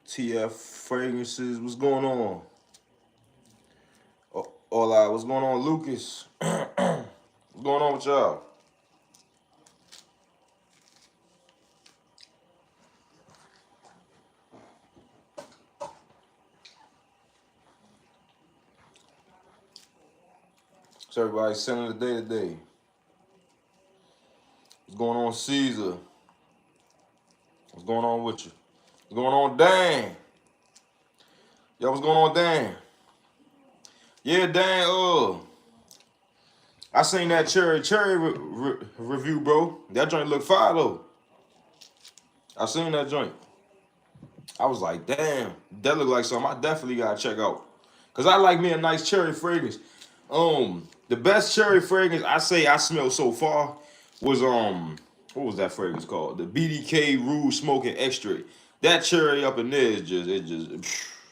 TF Fragrances. What's going on? Hola, what's going on, Lucas? What's going on with y'all? So everybody's selling the day today. What's going on, Caesar? What's going on with you? What's going on, Dan? Yo, what's going on, Dan? Yeah, Dan, I seen that cherry review, bro. That joint look fire, though. I seen that joint. I was like, damn, that look like something I definitely gotta check out. Cause I like me a nice cherry fragrance. The best cherry fragrance I say I smelled so far was what was that fragrance called? The BDK Rouge Smoking Extract. That cherry up in there is just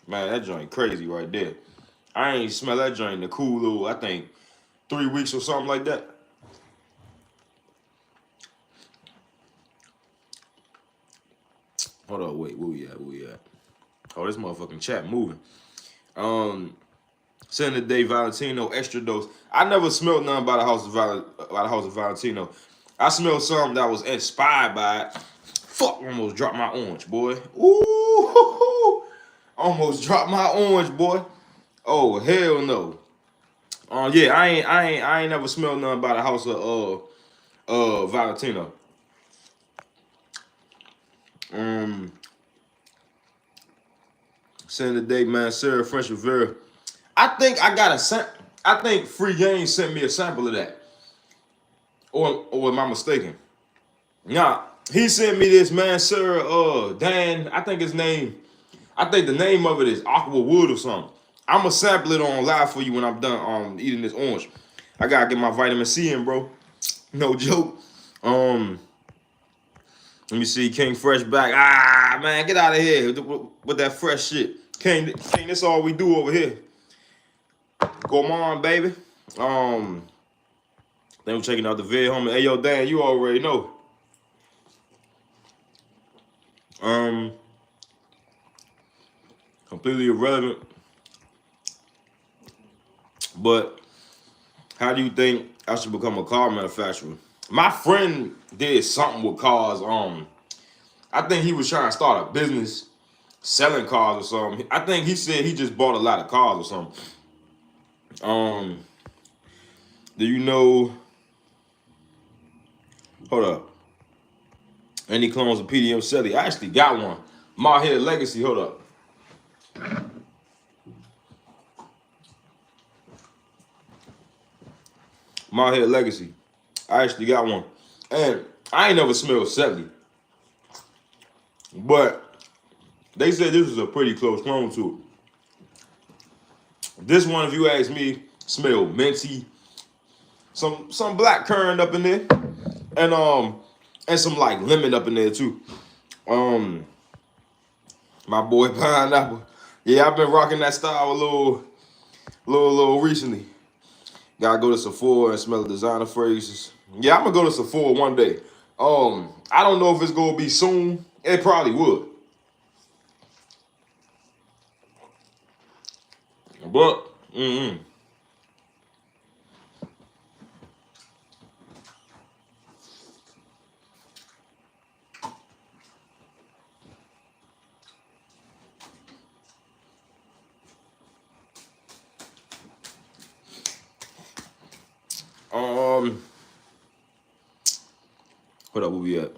man, that joint crazy right there. I ain't smell that joint in the cool little, I think 3 weeks or something like that. Hold on, wait, where we at? Oh, this motherfucking chat moving. Send the day Valentino extra dose. I never smelled nothing by the House of Valentino. I smelled something that was inspired by it. Fuck, almost dropped my orange, boy. Ooh, almost dropped my orange, boy. Oh hell no. Yeah, I ain't never smelled nothing by the House of Valentino. Send the day, man. Sarah French Rivera. I think I got a I think Free Game sent me a sample of that. Or am I mistaken? Nah, he sent me this, man, sir. Dan, I think the name of it is Aqua Wood or something. I'ma sample it on live for you when I'm done eating this orange. I gotta get my vitamin C in, bro. No joke. Let me see, King Fresh back. Ah, man, get out of here with that fresh shit. King, this all we do over here. Go on, baby. Then we're checking out the vid, homie. Hey, yo, Dan, you already know. Completely irrelevant. But how do you think I should become a car manufacturer? My friend did something with cars. I think he was trying to start a business selling cars or something. I think he said he just bought a lot of cars or something. Do you know? Hold up. Any clones of PDM Shelly? I actually got one. My Head Legacy. Hold up. My Head Legacy. I actually got one. And I ain't never smelled Shelly. But they said this was a pretty close clone to it. This one, if you ask me, smelled minty. Some black currant up in there. And some like lemon up in there too. My boy Pineapple. Yeah, I've been rocking that style a little recently. Gotta go to Sephora and smell the designer fragrances. Yeah, I'm gonna go to Sephora one day. I don't know if it's gonna be soon. It probably would. But, what up, where we at?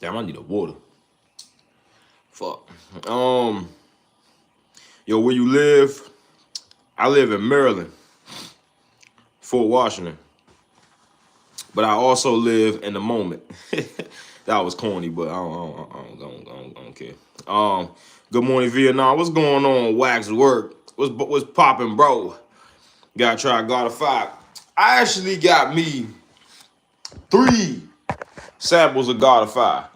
Damn, I need a water. Fuck. Yo, where you live? I live in Maryland, Fort Washington. But I also live in the moment. That was corny, but I don't care. Good morning, Vietnam. What's going on? Wax work. What's popping, bro? Gotta try God of Fire. I actually got me 3 samples of God of Fire.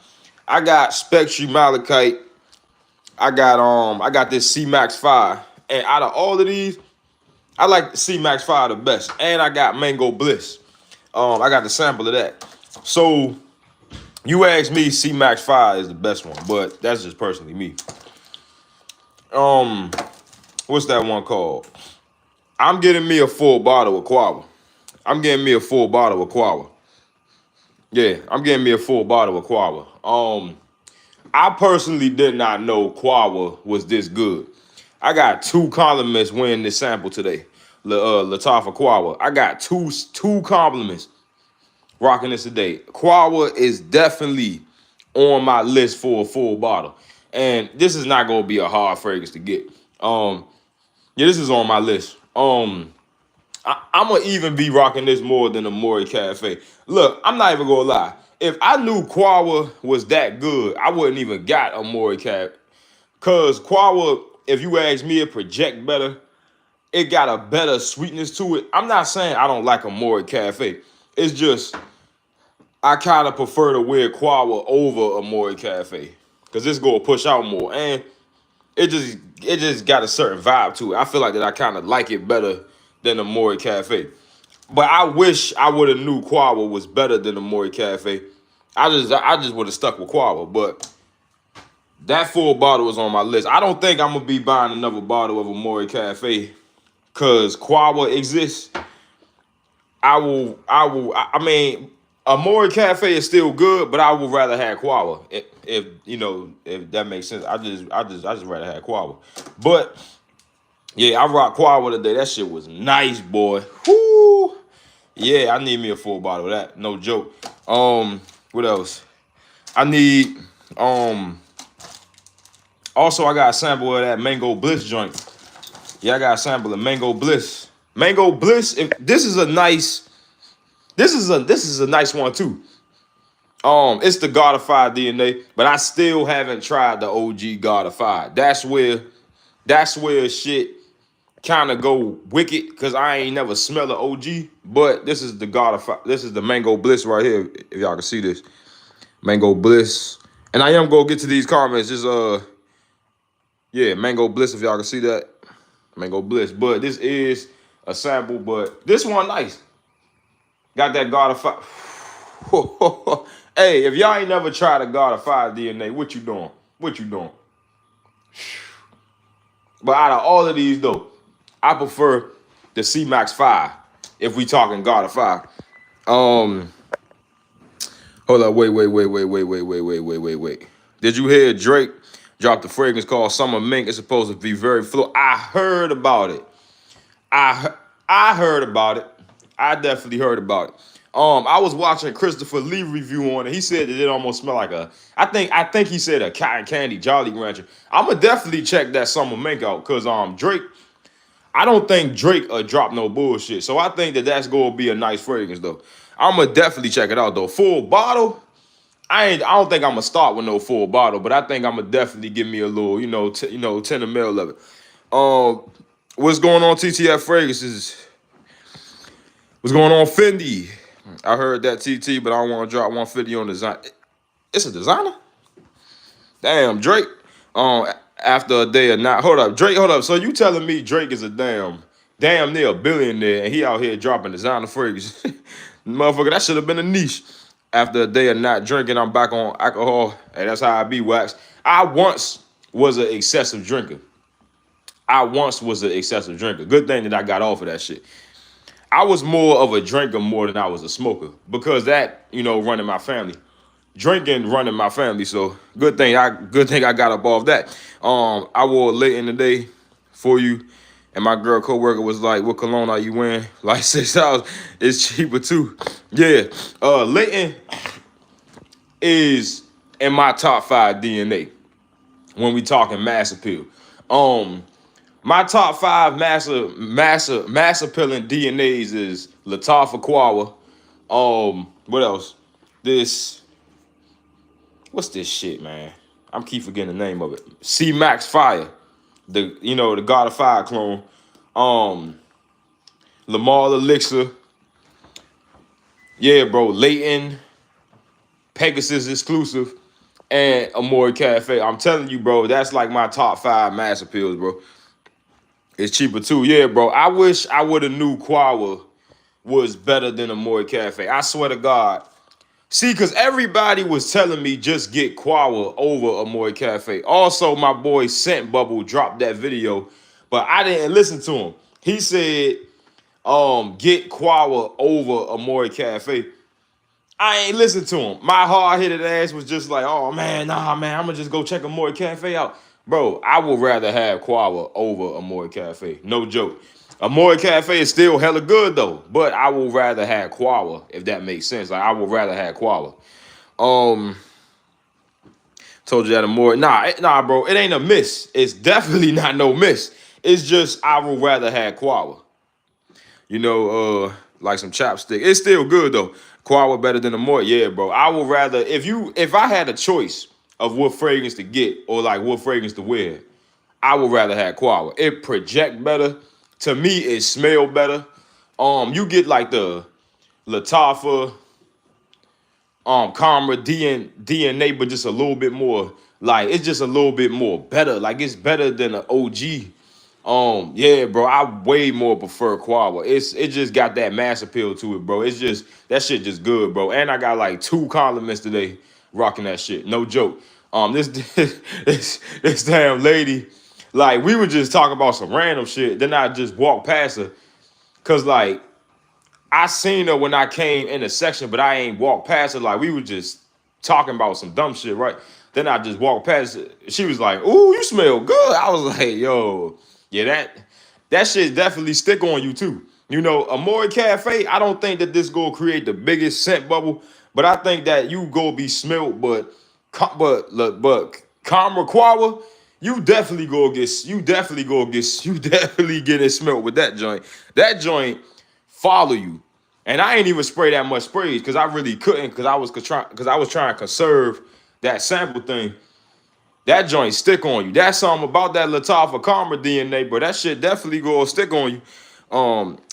I got Spectre Malachite. I got this C-Max 5. And out of all of these, I like the C-Max 5 the best. And I got Mango Bliss. I got the sample of that. So you ask me, C-Max 5 is the best one, but that's just personally me. What's that one called? I'm getting me a full bottle of Quava. I'm getting me a full bottle of Quava. Yeah, I'm getting me a full bottle of Quava. I personally did not know Quava was this good. I got 2 compliments winning this sample today. Latafa Quava. I got two compliments rocking this today. Quava is definitely on my list for a full bottle. And this is not gonna be a hard fragrance to get. Yeah, this is on my list. I'm gonna even be rocking this more than a Mori Cafe. Look, I'm not even gonna lie. If I knew Quava was that good, I wouldn't even got a Mori Cafe. Cause Quava, if you ask me, it project better. It got a better sweetness to it. I'm not saying I don't like a Mori Cafe. It's just I kind of prefer to wear Quava over a Mori Cafe. Cause this gonna push out more. And it just got a certain vibe to it. I feel like that I kind of like it better than the Mori Cafe. But I wish I would have knew Quava was better than the Mori Cafe. I just would have stuck with Quava. But that full bottle was on my list. I don't think I'm gonna be buying another bottle of a Mori Cafe because Quava exists. I mean, a Mori Cafe is still good, but I would rather have Quava. If you know, if that makes sense. I just rather have Quava. But yeah, I rock Quava today. That shit was nice, boy. Whoo! Yeah, I need me a full bottle of that. No joke. What else? I need also I got a sample of that Mango Bliss joint. Yeah, I got a sample of Mango Bliss. Mango Bliss, if this is a nice one too. It's the God of Fire DNA, but I still haven't tried the OG God of Fire. That's where shit kind of go wicked because I ain't never smell an OG. But this is the God of Fire. This is the Mango Bliss right here. If y'all can see this, Mango Bliss. And I am gonna get to these comments. Just yeah, Mango Bliss. If y'all can see that, Mango Bliss. But this is a sample. But this one nice. Got that God of Fire. Hey, if y'all ain't never tried a God of Fire DNA, what you doing? What you doing? But out of all of these, though, I prefer the C-Max 5 if we talking God of Fire. Hold up, wait. Did you hear Drake drop the fragrance called Summer Mink? It's supposed to be very flow. I heard about it. I heard about it. I definitely heard about it. I was watching Christopher Lee review on it. He said that it almost smelled like I think he said a cotton candy Jolly Rancher. I'ma definitely check that Summer Mink out because Drake. I don't think Drake drop no bullshit. So I think that that's gonna be a nice fragrance though. I'ma definitely check it out though. Full bottle. I don't think I'm gonna start with no full bottle, but I think I'm gonna definitely give me a little, 10 ml of it. What's going on, TTF Fragrances? What's going on, Fendi? I heard that TT, but I don't want to drop 150 on design. It's a designer? Damn, Drake. After a day or not. Hold up, Drake, hold up. So you telling me Drake is a damn near a billionaire and he out here dropping designer fragrances? Motherfucker, that should have been a niche. After a day of not drinking, I'm back on alcohol. Hey, that's how I be, Wax. I once was an excessive drinker. Good thing that I got off of that shit. I was more of a drinker more than I was a smoker because that, running my family. Drinking running my family, so good thing I got up off that. I wore late in the day for you, and my girl coworker was like, "What cologne are you wearing?" Like $6. It's cheaper too. Yeah, Leighton is in my top 5 DNA when we talking mass appeal. My top 5 mass appealing DNAs is Latafa Quava. What else? What's this shit, man? I'm keep forgetting the name of it. C-Max Fire, the God of Fire clone. Lamar Elixir. Yeah, bro. Leighton, Pegasus exclusive, and Amore Cafe. I'm telling you, bro, that's like my top 5 mass appeals, bro. It's cheaper too. Yeah, bro. I wish I would have knew Quava was better than Amore Cafe. I swear to God, See, because everybody was telling me just get Quawa over Amore Cafe. Also, my boy Scent Bubble dropped that video, but I didn't listen to him. He said, get Quawa over Amore Cafe. I ain't listen to him. My hard-headed ass was just like, oh man, nah, man, I'm gonna just go check Amore Cafe out. Bro, I would rather have Quawa over Amore Cafe. No joke. Amore Cafe is still hella good though, but I would rather have Quawa, if that makes sense. Like, I would rather have Quawa. Told you that Amore. Nah, bro, it ain't a miss. It's definitely not no miss. It's just I would rather have Quawa. You know, like some chapstick. It's still good though. Quawa better than Amore. Yeah, bro. I would rather if I had a choice of what fragrance to get or like what fragrance to wear, I would rather have Quawa. It project better. To me, it smell better. You get like the Lattafa, Karma, DNA, but just a little bit more. Like, it's just a little bit more better. Like, it's better than an OG. Yeah, bro, I way more prefer Quawa. It just got that mass appeal to it, bro. It's just that shit just good, bro. And I got like 2 compliments today rocking that shit. No joke. This this damn lady, like, we were just talking about some random shit. Then I just walked past her, cause like I seen her when I came in the section, but I ain't walked past her. Like, we were just talking about some dumb shit, right? Then I just walked past her. She was like, "Ooh, you smell good." I was like, "Yo, yeah, that shit definitely stick on you too." You know, Amore Cafe, I don't think that this gonna create the biggest scent bubble, but I think that you go be smelled, but Karma Quawa, you definitely get it smelled with that joint. That joint follow you. And I ain't even spray that much sprays because I really couldn't, because I was trying to conserve that sample thing. That joint stick on you. That's something about that Lattafa Karma DNA, but that shit definitely gonna stick on you.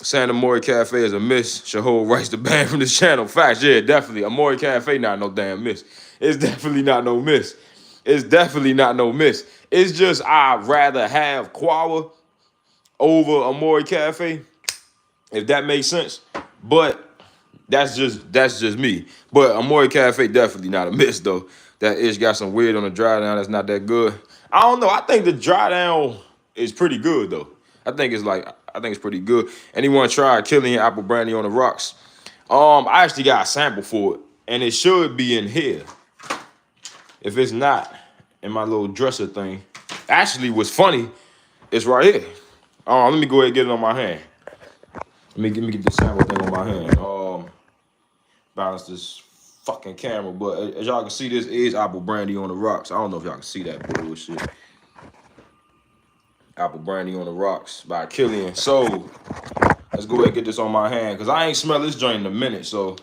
Santa Amore Cafe is a miss. Shahol writes the ban from this channel. Facts, yeah, definitely. Amore Cafe not no damn miss. It's definitely not no miss. It's definitely not no miss. It's just I'd rather have Quawa over Amore Cafe, if that makes sense. But that's just me. But Amore Cafe definitely not a miss though. That ish got some weird on the dry down. That's not that good. I don't know. I think the dry down is pretty good though. I think it's pretty good. Anyone try Killian Apple Brandy on the rocks? I actually got a sample for it, and it should be in here. If it's not in my little dresser thing, actually, what's funny, it's right here. Let me go ahead and get it on my hand. Let me get the sample thing on my hand. Balance this fucking camera, but as y'all can see, this is Apple Brandy on the rocks. I don't know if y'all can see that bullshit. Apple Brandy on the rocks by Killian. So let's go ahead and get this on my hand, because I ain't smelled this joint in a minute. So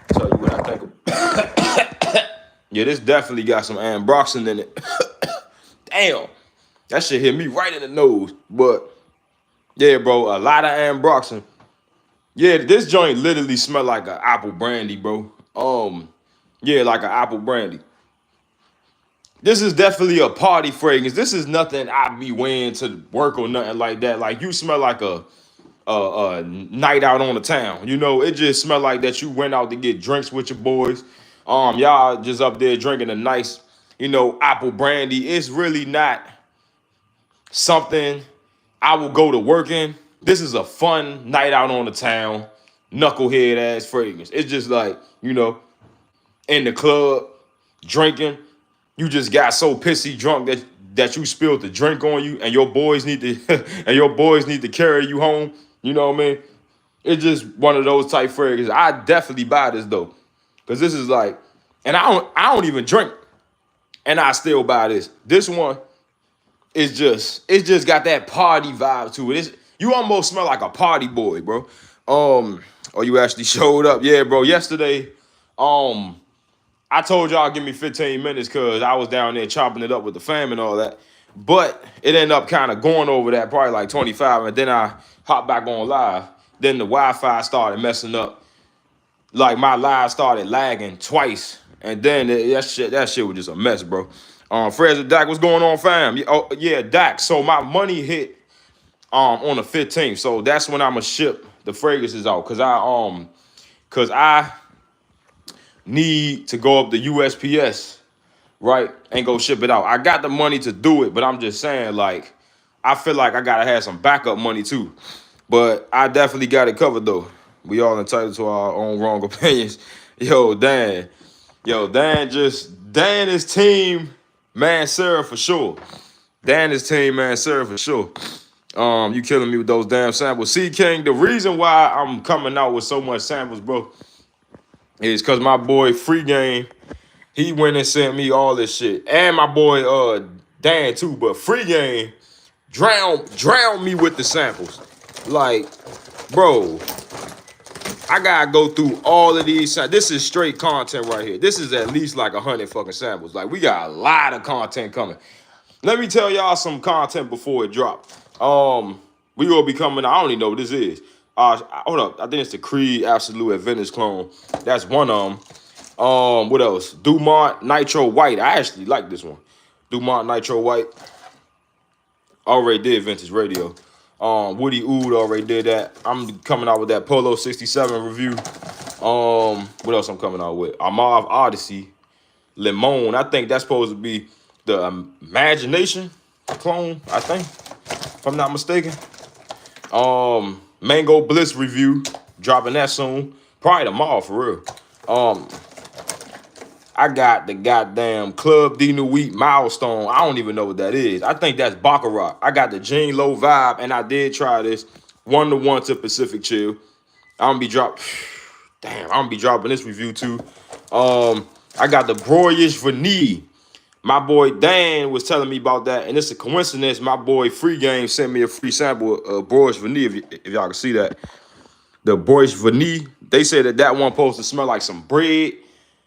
tell you what I think of. Yeah, this definitely got some ambroxan in it. Damn, that shit hit me right in the nose. But yeah, bro, a lot of ambroxan. Yeah, this joint literally smell like an apple brandy, bro. Yeah, like an apple brandy. This is definitely a party fragrance. This is nothing I be wearing to work or nothing like that. Like, you smell like a night out on the town. You know, it just smell like that you went out to get drinks with your boys. Y'all just up there drinking a nice, apple brandy. It's really not something I will go to work in. This is a fun night out on the town, knucklehead ass fragrance. It's just like, in the club, drinking. You just got so pissy drunk that you spilled the drink on you, and your boys need to carry you home. You know what I mean? It's just one of those type fragrances. I definitely buy this though, because this is like, and I don't even drink, and I still buy this. This one is just got that party vibe to it. You almost smell like a party boy, bro. Or you actually showed up. Yeah, bro. Yesterday, I told y'all give me 15 minutes because I was down there chopping it up with the fam and all that. But it ended up kind of going over that, probably like 25. And then I hopped back on live. Then the Wi-Fi started messing up. Like, my live started lagging twice. And then that shit was just a mess, bro. Freds with Dak, what's going on, fam? Yeah, Dak. So my money hit on the 15th. So that's when I'ma ship the fragrances out. Cause because I need to go up the USPS, right, and go ship it out. I got the money to do it, but I'm just saying, like, I feel like I gotta have some backup money too. But I definitely got it covered though. We all entitled to our own wrong opinions. Dan is team Mansera for sure. Dan is team Mansera for sure. You killing me with those damn samples. C King, the reason why I'm coming out with so much samples, bro, is because my boy Free Game, he went and sent me all this shit. And my boy Dan too, but Free Game drown me with the samples. Like, bro, I gotta go through all of these. This is straight content right here. This is at least like 100 fucking samples. Like, we got a lot of content coming. Let me tell y'all some content before it drops. We gonna be coming. I don't even know what this is. Hold up. I think it's the Creed Absolute Advantage clone. That's one of them. What else? Dumont Nitro White. I actually like this one. Dumont Nitro White. Already did Vintage Radio. Woody Oud already did that. I'm coming out with that Polo 67 review. What else I'm coming out with? Armav Odyssey. Limon. I think that's supposed to be the Imagination clone, I think, if I'm not mistaken. Mango Bliss review. Dropping that soon. Probably tomorrow, for real. I got the goddamn Club D Nuit Milestone. I don't even know what that is. I think that's Baccarat. I got the Gene Low Vibe, and I did try this 1-to-1 to Pacific Chill. I'm gonna be dropping this review too. I got the Broyish Vanille. My boy Dan was telling me about that, and it's a coincidence. My boy Free Game sent me a free sample of Broyish Vanille, if y'all can see that. The Broyish Vanille. They said that one supposed to smell like some bread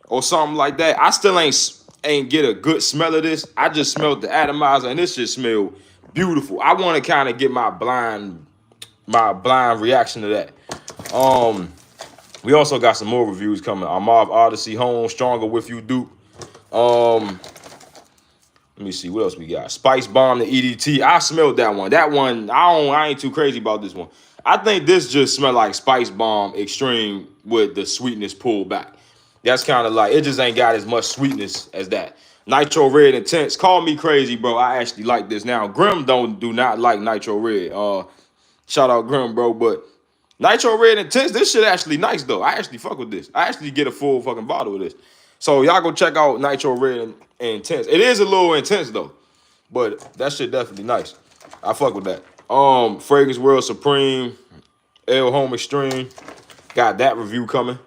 or something like that. I still ain't get a good smell of this. I just smelled the atomizer, and this shit smelled beautiful. I want to kind of get my blind reaction to that. We also got some more reviews coming. Armav Odyssey, Home, Stronger With You, Duke. Let me see what else we got. Spice Bomb, the EDT. I smelled that one. That one, I ain't too crazy about this one. I think this just smelled like Spice Bomb Extreme with the sweetness pulled back. That's kind of like, it just ain't got as much sweetness as that. Nitro Red Intense. Call me crazy, bro. I actually like this. Now, Grim do not like Nitro Red. Shout out Grim, bro. But Nitro Red Intense, this shit actually nice, though. I actually fuck with this. I actually get a full fucking bottle of this. So y'all go check out Nitro Red and Intense. It is a little intense, though. But that shit definitely nice. I fuck with that. Fragrance World Supreme. El Home Extreme. Got that review coming.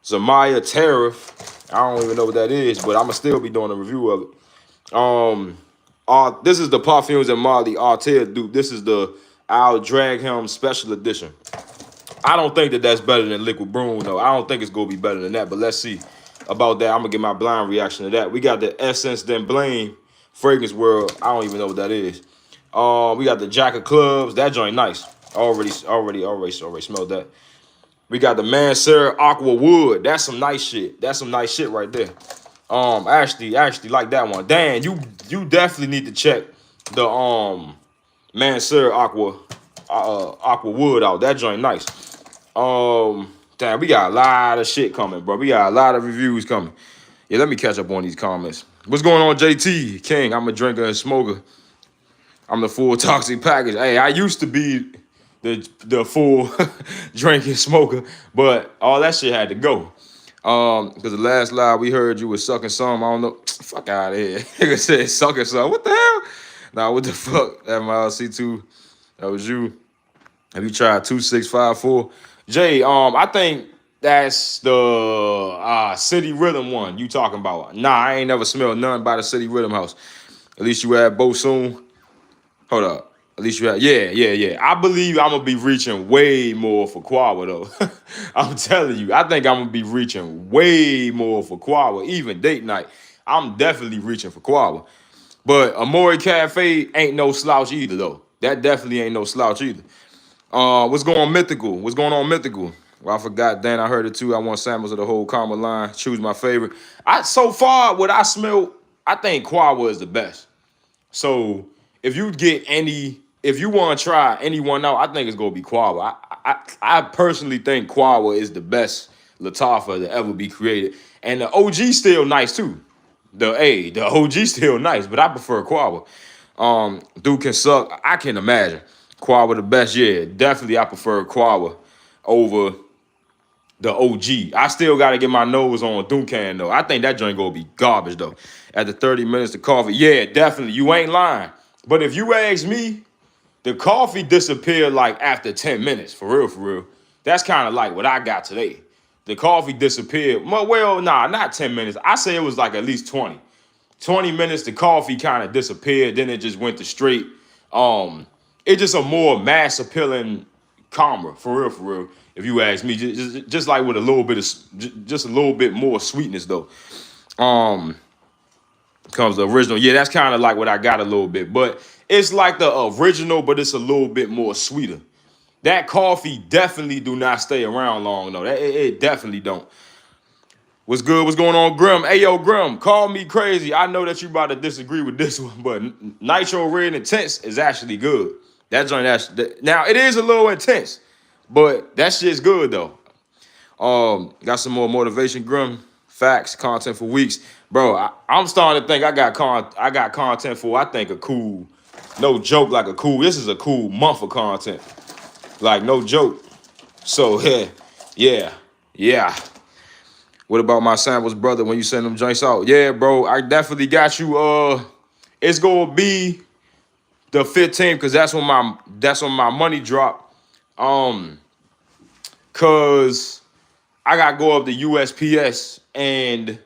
Zamaya Tariff. I don't even know what that is, but I'm going to still be doing a review of it. This is the Parfums and Marley Artel Dupe. This is the Al Dragham Special Edition. I don't think that's better than Liquid Broom, though. I don't think it's going to be better than that, but let's see about that. I'm going to get my blind reaction to that. We got the Essence Then Blame Fragrance World. I don't even know what that is. We got the Jack of Clubs. That joint nice. Already smelled that. We got the Mansera Aqua Wood. That's some nice shit. That's some nice shit right there. I actually like that one. Dan, you definitely need to check the Mansera Aqua Wood out. That joint nice. Damn, we got a lot of shit coming, bro. We got a lot of reviews coming. Yeah, let me catch up on these comments. What's going on, JT? King, I'm a drinker and smoker. I'm the full toxic package. Hey, I used to be the full drinking smoker, but all that shit had to go. Because the last lie we heard you was sucking some. I don't know. Fuck out of here. Nigga said sucking some. What the hell? Nah, what the fuck? That my C2. That was you. Have you tried 2654? Jay, I think that's the City Rhythm one you talking about. Nah, I ain't never smelled none by the City Rhythm house. At least you had Bosoon. Hold up. At least you have, yeah. I believe I'm going to be reaching way more for Quawa, though. I'm telling you, I think I'm going to be reaching way more for Quawa. Even date night, I'm definitely reaching for Quawa. But Amore Cafe ain't no slouch either, though. That definitely ain't no slouch either. What's going on, Mythical? What's going on, Mythical? Well, I forgot, Dan, I heard it too. I want samples of the whole Karma line. Choose my favorite. So far, what I smell, I think Quawa is the best. So if you want to try anyone out, I think it's going to be Quawa. I personally think Quawa is the best Latifah to ever be created. And the OG still nice too. The OG still nice, but I prefer Quava. Dude can suck. I can imagine. Quava the best, yeah. Definitely I prefer Quava over the OG. I still got to get my nose on Duncan, though. I think that joint gonna be garbage, though. After 30 minutes, the coffee, yeah, definitely. You ain't lying. But if you ask me, the coffee disappeared like after 10 minutes, for real, for real. That's kind of like what I got today. The coffee disappeared. Well, nah, not 10 minutes. I say it was like at least 20. 20 minutes, the coffee kind of disappeared. Then it just went to straight. It's just a more mass appealing calmer, for real, for real. If you ask me, just like with a little bit of, just a little bit more sweetness though. Comes the original. Yeah, that's kind of like what I got a little bit, but it's like the original, but it's a little bit more sweeter. That coffee definitely do not stay around long though. It definitely don't. What's good? What's going on, Grim? Hey, yo, Grim, call me crazy. I know that you about to disagree with this one, but Nitro Red Intense is actually good. That joint, now it is a little intense, but that shit's good though. Got some more motivation, Grim. Facts, content for weeks, bro. I'm starting to think I got content for. I think a cool, no joke, like a cool. This is a cool month of content, like no joke. So yeah. What about my samples, brother, when you send them joints out? Yeah, bro, I definitely got you. It's gonna be the 15th, because that's when my money drop. Cause I gotta go up to USPS and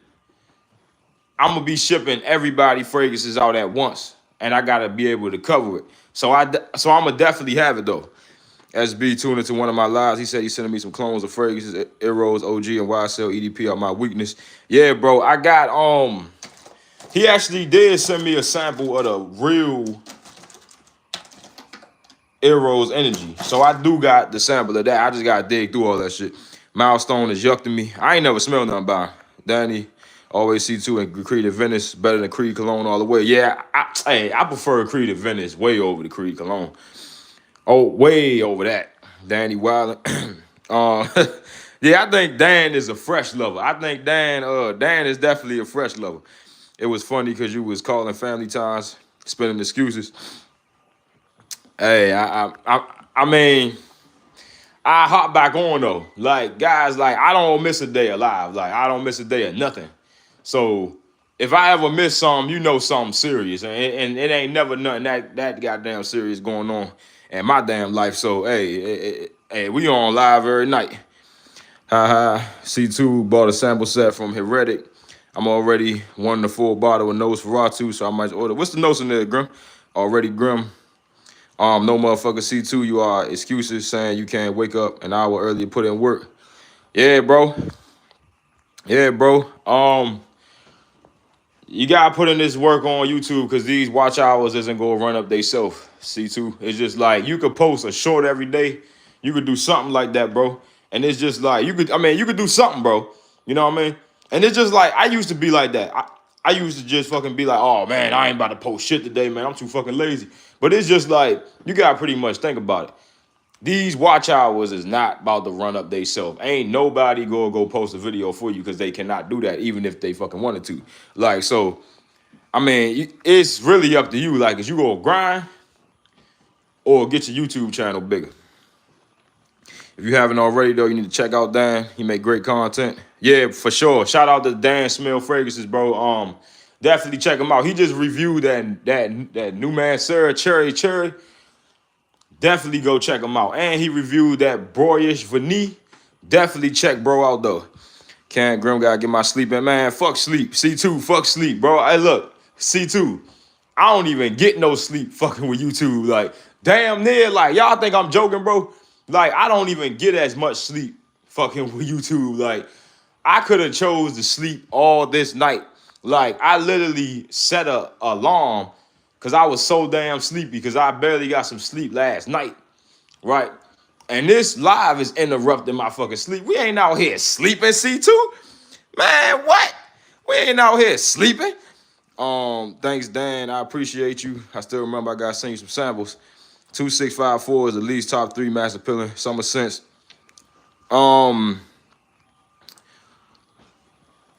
I'm gonna be shipping everybody fragrances out at once. And I gotta be able to cover it. So I'm gonna definitely have it though. SB tuned into one of my lives. He said he's sending me some clones of fragrances. Eros, OG, and YSL EDP are my weakness. Yeah, bro. I got he actually did send me a sample of the real Eros energy. So I do got the sample of that. I just gotta dig through all that shit. Milestone is yucked to me. I ain't never smelled nothing by him. Danny, always C2 and Creed of Venice. Better than Creed Cologne all the way. Yeah, I prefer Creed of Venice way over the Creed Cologne. Oh, way over that. Danny Wilder. Yeah, I think Dan is a fresh lover. I think Dan is definitely a fresh lover. It was funny because you was calling family times, spending excuses. Hey, I mean, I hop back on though. Like, guys, like, I don't miss a day alive. Like, I don't miss a day of nothing. So if I ever miss something, you know something serious. And it ain't never nothing that goddamn serious going on in my damn life. So, hey, we on live every night. C2 bought a sample set from Heretic. I'm already wanting the full bottle of Nosferatu, so I might order. What's the notes in there, Grim? Already Grim. No motherfucker C2, you are excuses saying you can't wake up an hour early to put in work. Yeah, bro. Yeah, bro. You gotta put in this work on YouTube because these watch hours isn't gonna run up they self. C2. It's just like you could post a short every day. You could do something like that, bro. And it's just like you could do something, bro. You know what I mean? And it's just like I used to be like that. I used to just fucking be like, oh man, I ain't about to post shit today, man. I'm too fucking lazy. But it's just like you gotta pretty much think about it. These watch hours is not about to run up they self. Ain't nobody go post a video for you because they cannot do that, even if they fucking wanted to. Like, so, I mean, it's really up to you. Like, is you gonna grind or get your YouTube channel bigger? If you haven't already, though, you need to check out Dan. He make great content. Yeah, for sure. Shout out to Dan Smell Fragrances, bro. Definitely check him out. He just reviewed that new man Sarah Cherry. Definitely go check him out. And he reviewed that Broyish Vanille. Definitely check bro out though. Can't Grim gotta get my sleep in. Man, fuck sleep. C2, fuck sleep, bro. Hey, look, C2. I don't even get no sleep fucking with YouTube. Like, damn near, like, y'all think I'm joking, bro? Like, I don't even get as much sleep fucking with YouTube. Like, I could have chose to sleep all this night. Like, I literally set a alarm because I was so damn sleepy because I barely got some sleep last night, right? And this live is interrupting my fucking sleep. We ain't out here sleeping, C2. Man, what? We ain't out here sleeping. Thanks, Dan. I appreciate you. I still remember I got to send you some samples. 2654 is the least top 3 mass appealing. Summer Sense.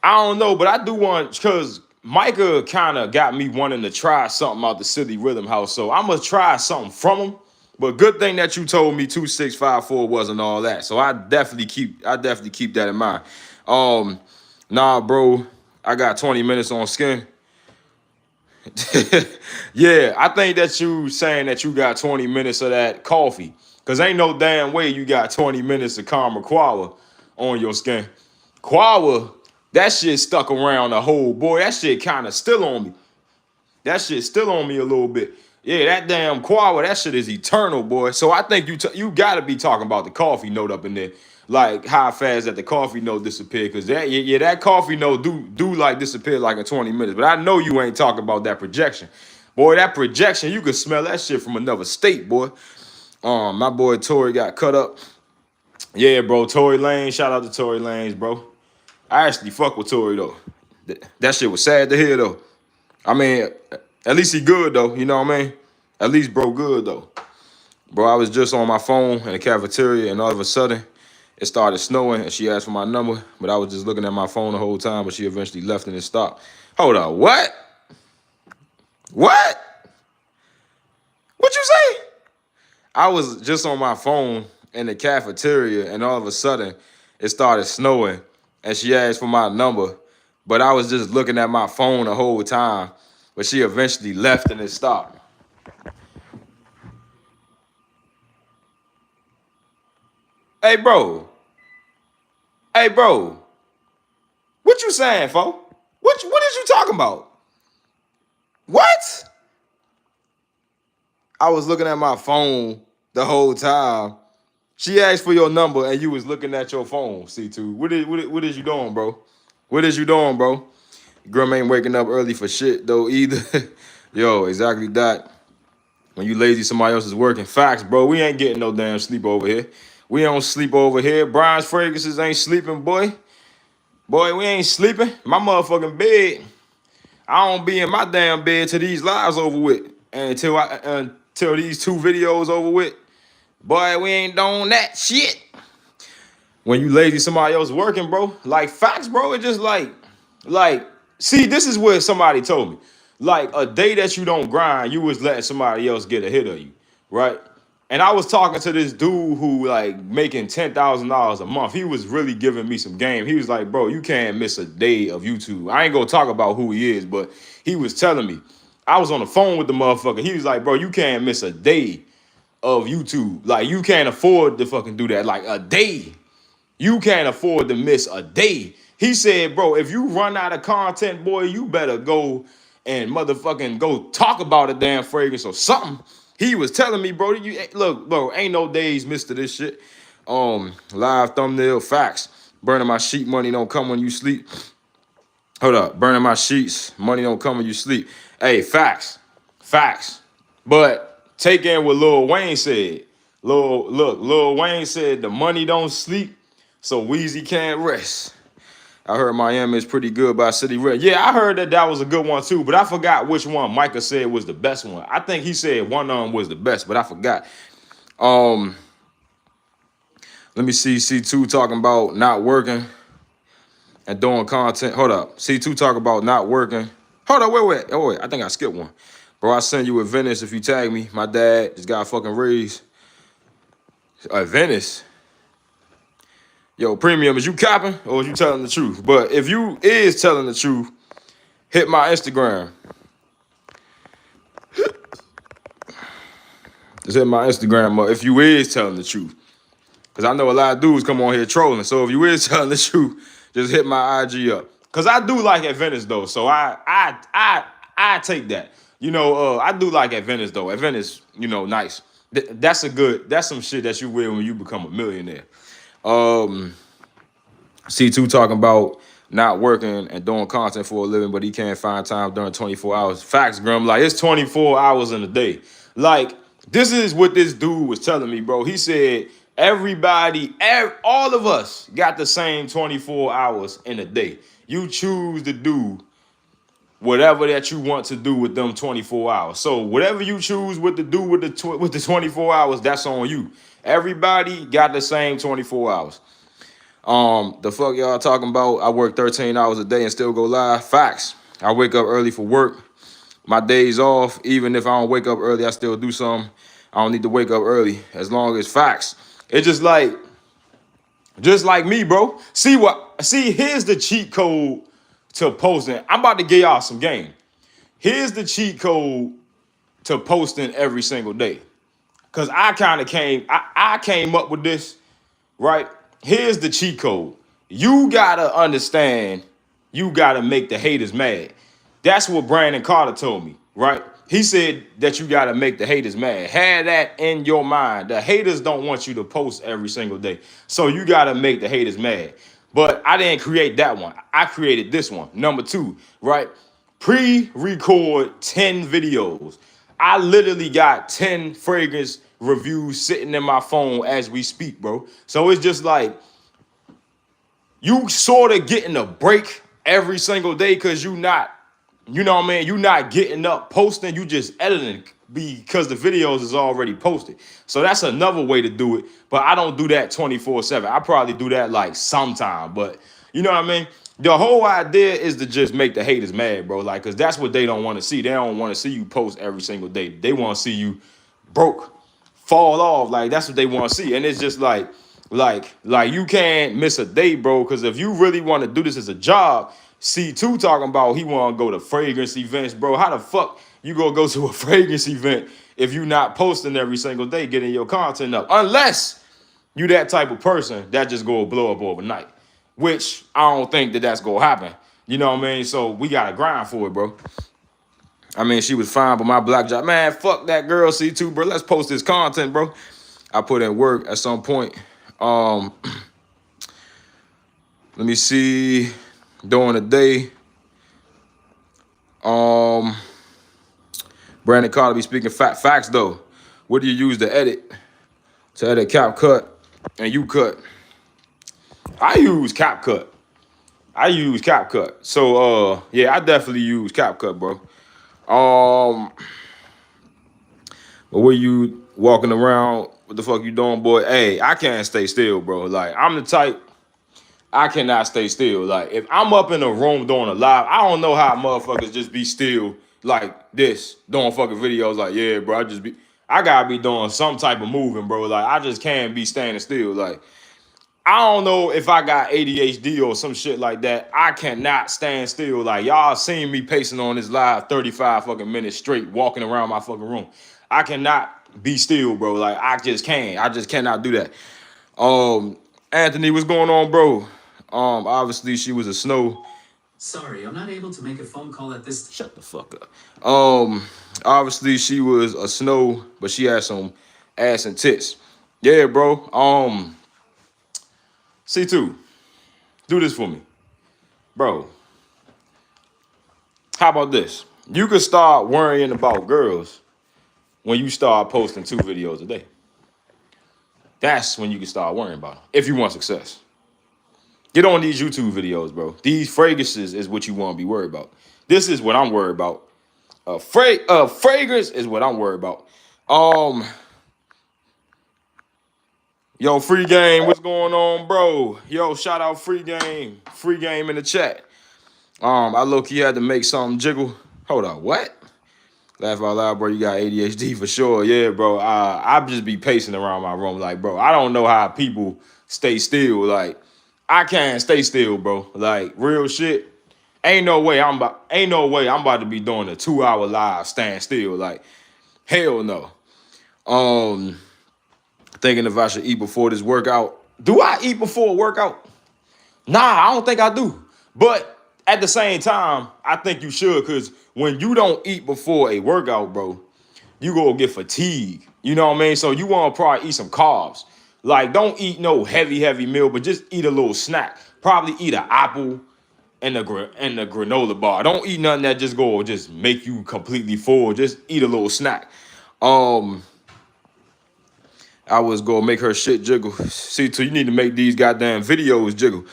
I don't know, but I do want, because Micah kind of got me wanting to try something out the City Rhythm House. So I'm gonna try something from him. But good thing that you told me 2654 wasn't all that. So I definitely keep that in mind. Nah, bro, I got 20 minutes on Skin. Yeah, I think that you saying that you got 20 minutes of that coffee. Cause ain't no damn way you got 20 minutes of Karma Quawa on your Skin. Quawa, that shit stuck around the whole, boy. That shit kind of still on me. That shit still on me a little bit. Yeah, that damn Quawa, that shit is eternal, boy. So I think you gotta be talking about the coffee note up in there, like how fast that the coffee note disappeared. Cause that coffee note do like disappear like in 20 minutes. But I know you ain't talking about that projection, boy. That projection, you could smell that shit from another state, boy. My boy Tory got cut up. Yeah, bro. Tory Lanez, shout out to Tory Lanez, bro. I actually fuck with Tory though. That shit was sad to hear though. I mean, at least he good though. You know what I mean? At least bro good though. Bro, I was just on my phone in the cafeteria and all of a sudden it started snowing and she asked for my number, but I was just looking at my phone the whole time, but she eventually left and it stopped. Hold up, what? What? What you say? I was just on my phone in the cafeteria and all of a sudden it started snowing and she asked for my number, but I was just looking at my phone the whole time, but she eventually left and it stopped. Hey, bro. Hey, bro. What you saying, fo? What is you talking about? What? I was looking at my phone the whole time. She asked for your number and you was looking at your phone, C2. What is you doing, bro? What is you doing, bro? Grum ain't waking up early for shit, though, either. Yo, exactly that. When you lazy, somebody else is working. Facts, bro. We ain't getting no damn sleep over here. We don't sleep over here. Brian's Fragrances ain't sleeping, boy. Boy, we ain't sleeping. My motherfucking bed. I don't be in my damn bed till these lives over with. And until these 2 videos over with. Boy, we ain't doing that shit. When you lazy, somebody else working, bro. Like, facts, bro. It just like, see, this is what somebody told me. Like, a day that you don't grind, you was letting somebody else get a hit of you, right? And I was talking to this dude who like making $10,000 a month. He was really giving me some game. He was like, bro, you can't miss a day of YouTube. I ain't gonna talk about who he is, but he was telling me. I was on the phone with the motherfucker. He was like, bro, you can't miss a day of YouTube. Like, you can't afford to fucking do that. Like, a day. You can't afford to miss a day. He said, bro, if you run out of content, boy, you better go and motherfucking go talk about a damn fragrance or something. He was telling me, bro, look, bro, ain't no days missed to this shit. Live thumbnail facts. Burning my sheet, money don't come when you sleep. Hold up, burning my sheets, money don't come when you sleep. Hey, facts, facts. But take in what Lil Wayne said. Lil Wayne said the money don't sleep, so Weezy can't rest. I heard Miami is pretty good by City Red. Yeah, I heard that was a good one too, but I forgot which one Micah said was the best one. I think he said one of them was the best, but I forgot. Let me see. C2 talking about not working and doing content. Hold up. C2 talking about not working. Hold up. Wait. Oh, wait. I think I skipped one. Bro, I send you a Venice if you tag me. My dad just got fucking raised. Venice. Yo, Premium, is you capping or is you telling the truth? But if you is telling the truth, hit my Instagram. Just hit my Instagram if you is telling the truth. Because I know a lot of dudes come on here trolling. So if you is telling the truth, just hit my IG up. Because I do like at Venice, though. So I take that. You know, I do like at Venice, though. At Venice, you know, nice. That's some shit that you will when you become a millionaire. C2 talking about not working and doing content for a living, but he can't find time during 24 hours. Facts, Grum. Like, it's 24 hours in a day. Like, this is what this dude was telling me, bro. He said all of us got the same 24 hours in a day. You choose to do whatever that you want to do with them 24 hours. So whatever you choose what to do with the 24 hours, that's on you. Everybody got the same 24 hours. The fuck y'all talking about? I work 13 hours a day and still go live. Facts. I wake up early for work. My days off, even if I don't wake up early, I still do something. I don't need to wake up early as long as facts. It's just like me, bro. See, here's the cheat code to posting. I'm about to give y'all some game. Here's the cheat code to posting every single day. Cause I came up with this, right? Here's the cheat code. You gotta understand, you gotta make the haters mad. That's what Brandon Carter told me, right? He said that you gotta make the haters mad. Have that in your mind. The haters don't want you to post every single day. So you gotta make the haters mad. But I didn't create that one. I created this one. Number 2, right? Pre-record 10 videos. I literally got 10 fragrance reviews sitting in my phone as we speak, bro. So it's just like you sort of getting a break every single day because you not, you know what I mean? You not getting up posting, you just editing because the videos is already posted. So that's another way to do it. But I don't do that 24/7. I probably do that like sometime, but you know what I mean? The whole idea is to just make the haters mad, bro. Like, cause that's what they don't want to see. They don't want to see you post every single day. They want to see you broke, fall off. Like that's what they want to see. And it's just like you can't miss a day, bro. Cause if you really want to do this as a job, C2 talking about he want to go to fragrance events, bro. How the fuck you gonna go to a fragrance event if you not posting every single day, getting your content up? Unless you that type of person that just go blow up overnight, which I don't think that that's gonna happen. You know what I mean? So we gotta grind for it, bro. I mean, she was fine, but my black job, man, fuck that girl, C2, bro. Let's post this content, bro. I put in work at some point. Let me see. During the day. Brandon Carter be speaking facts though. What do you use to edit? To edit CapCut and UCut. I use CapCut. So yeah, I definitely use CapCut, bro. But where you walking around? What the fuck you doing, boy? Hey, I can't stay still, bro. Like I'm the type. I cannot stay still. Like, if I'm up in a room doing a live, I don't know how motherfuckers just be still like this, doing fucking videos like, yeah, bro, I gotta be doing some type of moving, bro. Like, I just can't be standing still. Like, I don't know if I got ADHD or some shit like that. I cannot stand still. Like, y'all seen me pacing on this live 35 fucking minutes straight, walking around my fucking room. I cannot be still, bro. Like, I just can't. I just cannot do that. Anthony, what's going on, bro? Obviously she was a snow. Sorry, I'm not able to make a phone call at this. Shut the fuck up. Obviously she was a snow, but she had some ass and tits. Yeah, bro. C2, do this for me, bro. How about this? You could start worrying about girls when you start posting 2 videos a day. That's when you can start worrying about them if you want success. Get on these YouTube videos, bro. These fragrances is what you want to be worried about. This is what I'm worried about. Fragrance is what I'm worried about. Yo, Free Game, what's going on, bro? Yo, shout out Free Game. Free Game in the chat. I low-key had to make something jiggle. Hold on, what? Laugh out loud, bro. You got ADHD for sure. Yeah, bro. I just be pacing around my room. Like, bro, I don't know how people stay still. Like, I can't stay still, bro. Like, real shit. Ain't no way I'm about to be doing a 2-hour live stand still. Like, hell no. Thinking if I should eat before this workout. Do I eat before a workout? Nah, I don't think I do. But at the same time, I think you should, because when you don't eat before a workout, bro, you gonna get fatigued. You know what I mean? So you want to probably eat some carbs. Like, don't eat no heavy meal, but just eat a little snack. Probably eat an apple and the granola bar. Don't eat nothing that just make you completely full. Just eat a little snack. I was gonna make her shit jiggle. See, so you need to make these goddamn videos jiggle.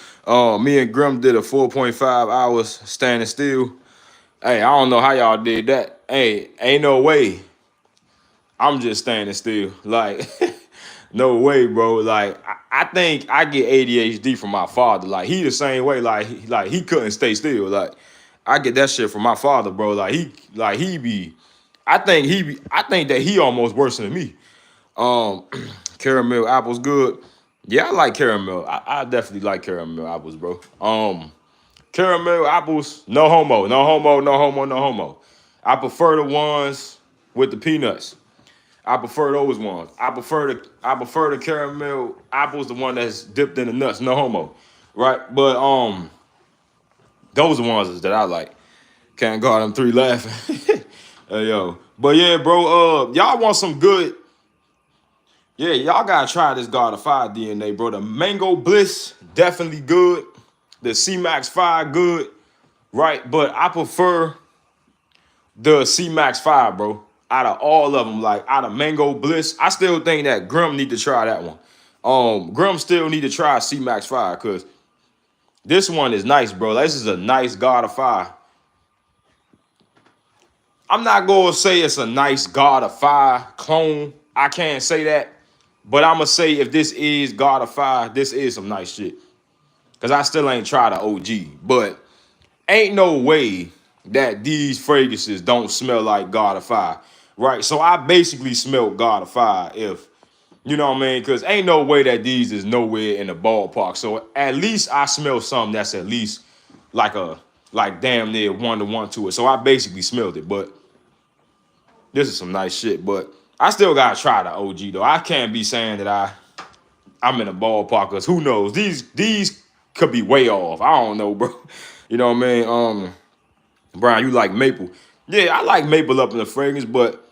Me and Grim did a 4.5 hours standing still. Hey, I don't know how y'all did that. Hey, ain't no way I'm just standing still. Like, No way, bro. Like I think I get ADHD from my father. Like he the same way. Like he couldn't stay still. Like I get that shit from my father, bro. He be. I think that he almost worse than me. Um, caramel apples good. Yeah, I like caramel. I definitely like caramel apples, bro. Caramel apples, no homo, no homo, no homo, no homo. I prefer the ones with the peanuts. I prefer those ones. I prefer the caramel apples, the one that's dipped in the nuts, no homo. Right? But those are the ones that I like. Can't guard them three laughing. Hey yo. But yeah, bro, y'all want some good. Yeah, y'all gotta try this God of Fire DNA, bro. The Mango Bliss, definitely good. The C-Max 5, good. Right? But I prefer the C-Max 5, bro. Out of all of them, like out of Mango Bliss, I still think that Grim need to try that one. Grim still need to try C-Max 5 because this one is nice, bro. This is a nice God of Fire. I'm not gonna say it's a nice God of Fire clone. I can't say that. But I'm gonna say if this is God of Fire, this is some nice shit. Cause I still ain't tried the OG. But ain't no way that these fragrances don't smell like God of Fire. Right? So I basically smelled God of Fire if you know what I mean? Because ain't no way that these is nowhere in the ballpark. So at least I smell something that's at least like damn near 1-to-1 to it. So I basically smelled it. But this is some nice shit. But I still gotta try the OG though. I can't be saying that I'm in a ballpark because who knows? These could be way off. I don't know, bro. You know what I mean? Brian, you like maple. Yeah, I like maple up in the fragrance, but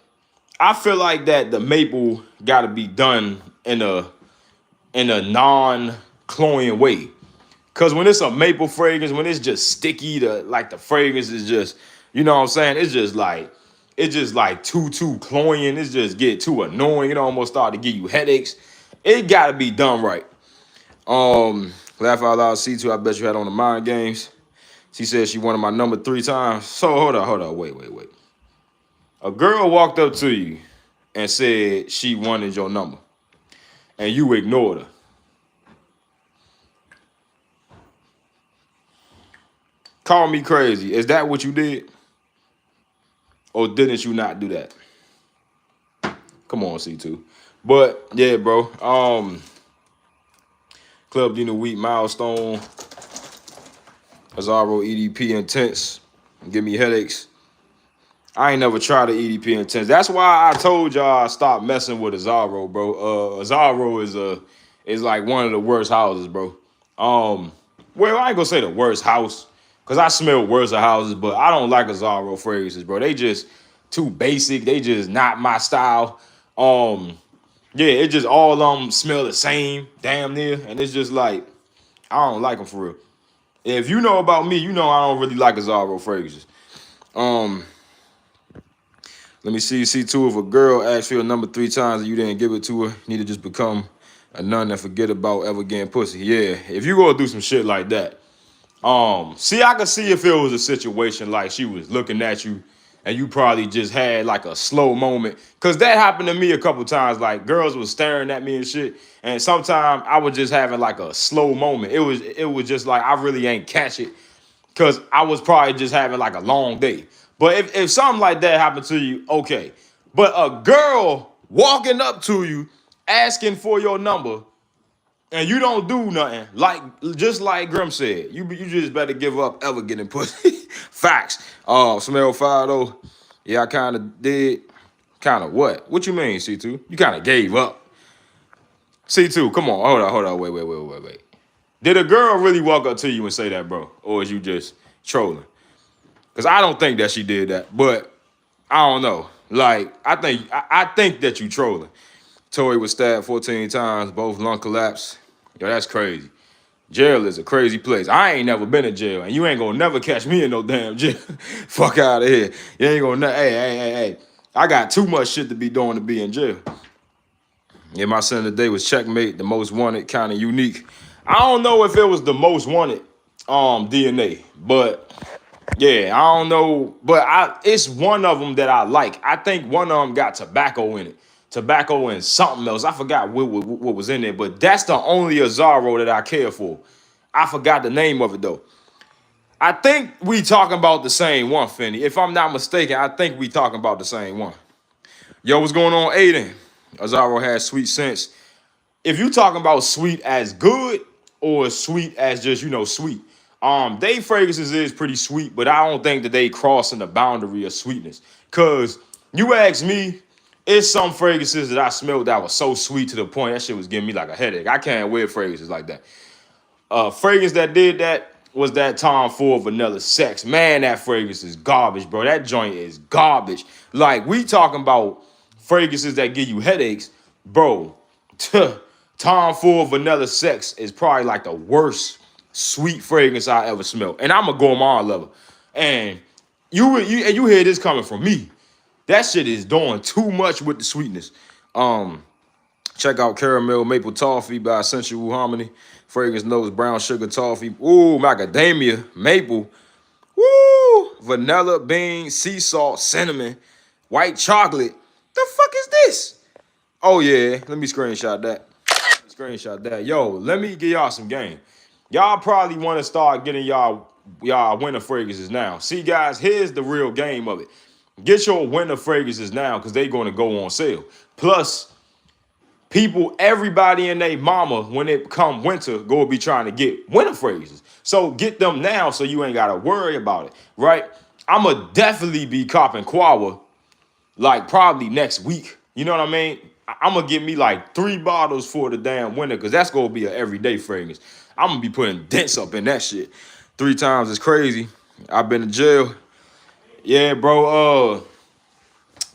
I feel like that the maple gotta be done in a non-cloying way. Cause when it's a maple fragrance, when it's just sticky, the fragrance is just, you know what I'm saying? It's just like too cloying. It's just get too annoying. It almost start to give you headaches. It gotta be done right. Laugh out loud, C2. I bet you had on the mind games. She said she wanted my number 3 times. So hold on, wait. A girl walked up to you and said she wanted your number, and you ignored her. Call me crazy. Is that what you did? Or didn't you not do that? Come on, C2. But yeah, bro. Club Dina Wheat Milestone. Azzaro EDP Intense. Give me headaches. I ain't never tried the EDP Intense. That's why I told y'all stop messing with Azzaro, bro. Azzaro is like one of the worst houses, bro. Well, I ain't gonna say the worst house, cause I smell worse houses, but I don't like Azzaro fragrances, bro. They just too basic. They just not my style. Yeah, it just all of them smell the same, damn near, and it's just like I don't like them for real. If you know about me, you know I don't really like Azzaro fragrances. Let me see. C2, if a girl asks for your number 3 times and you didn't give it to her, you need to just become a nun and forget about ever getting pussy. Yeah, if you gonna do some shit like that. See, I could see if it was a situation like she was looking at you and you probably just had like a slow moment. Cause that happened to me a couple times. Like girls was staring at me and shit. And sometimes I was just having like a slow moment. It was just like I really ain't catch it. Cause I was probably just having like a long day. But if something like that happened to you, okay. But a girl walking up to you, asking for your number, and you don't do nothing, just like Grim said, you just better give up ever getting pussy. Facts. Smell fire though. Yeah, I kind of did. Kind of what? What you mean, C2? You kind of gave up. C2, come on. Hold on. Wait. Did a girl really walk up to you and say that, bro? Or is you just trolling? Because I don't think that she did that. But I don't know. Like, I think that you trolling. Tory was stabbed 14 times, both lung collapse. Yo, that's crazy. Jail is a crazy place. I ain't never been in jail, and you ain't gonna never catch me in no damn jail. Fuck out of here. You ain't gonna, hey. I got too much shit to be doing to be in jail. Yeah, my son today was Checkmate, the most wanted, kind of unique. I don't know if it was the most wanted DNA, but yeah, I don't know. But it's one of them that I like. I think one of them got tobacco in it. tobacco, and something else. I forgot what was in there, but that's the only Azaro that I care for. I forgot the name of it though. I think we talking about the same one, Finny. If I'm not mistaken, I think we talking about the same one. Yo, what's going on, Aiden? Azaro has sweet sense. If you talking about sweet as good or sweet as just, sweet, Dave fragrances is pretty sweet, but I don't think that they crossing the boundary of sweetness. Cause you ask me, it's some fragrances that I smelled that was so sweet to the point that shit was giving me like a headache. I can't wear fragrances like that. Fragrance that did that was that Tom Ford Vanilla Sex. Man, that fragrance is garbage, bro. That joint is garbage. Like, we talking about fragrances that give you headaches, bro. Tom Ford Vanilla Sex is probably like the worst sweet fragrance I ever smelled. And I'm a gourmand lover. And you hear this coming from me. That shit is doing too much with the sweetness. Check out Caramel Maple Toffee by Sensual Harmony. Fragrance notes brown sugar toffee. Ooh, macadamia, maple. Woo! Vanilla bean, sea salt, cinnamon, white chocolate. The fuck is this? Oh yeah, let me screenshot that. Yo, let me give y'all some game. Y'all probably want to start getting y'all winter fragrances now. See, guys, here's the real game of it. Get your winter fragrances now because they're going to go on sale. Plus, everybody and their mama, when it come winter, go be trying to get winter fragrances. So get them now so you ain't got to worry about it, right? I'm going to definitely be copping Quawa like probably next week. You know what I mean? I'm going to get me like 3 bottles for the damn winter because that's going to be an everyday fragrance. I'm going to be putting dents up in that shit. 3 times is crazy. I've been to jail. Yeah, bro.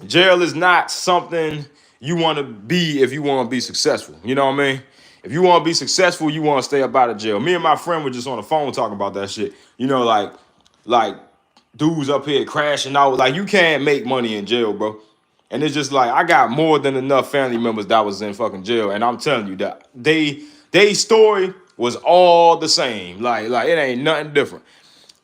Jail is not something you want to be if you want to be successful. You know what I mean? If you want to be successful, you want to stay up out of jail. Me and my friend were just on the phone talking about that shit. You know, like dudes up here crashing out. Like, you can't make money in jail, bro. And it's just like, I got more than enough family members that was in fucking jail. And I'm telling you that they story was all the same. Like it ain't nothing different.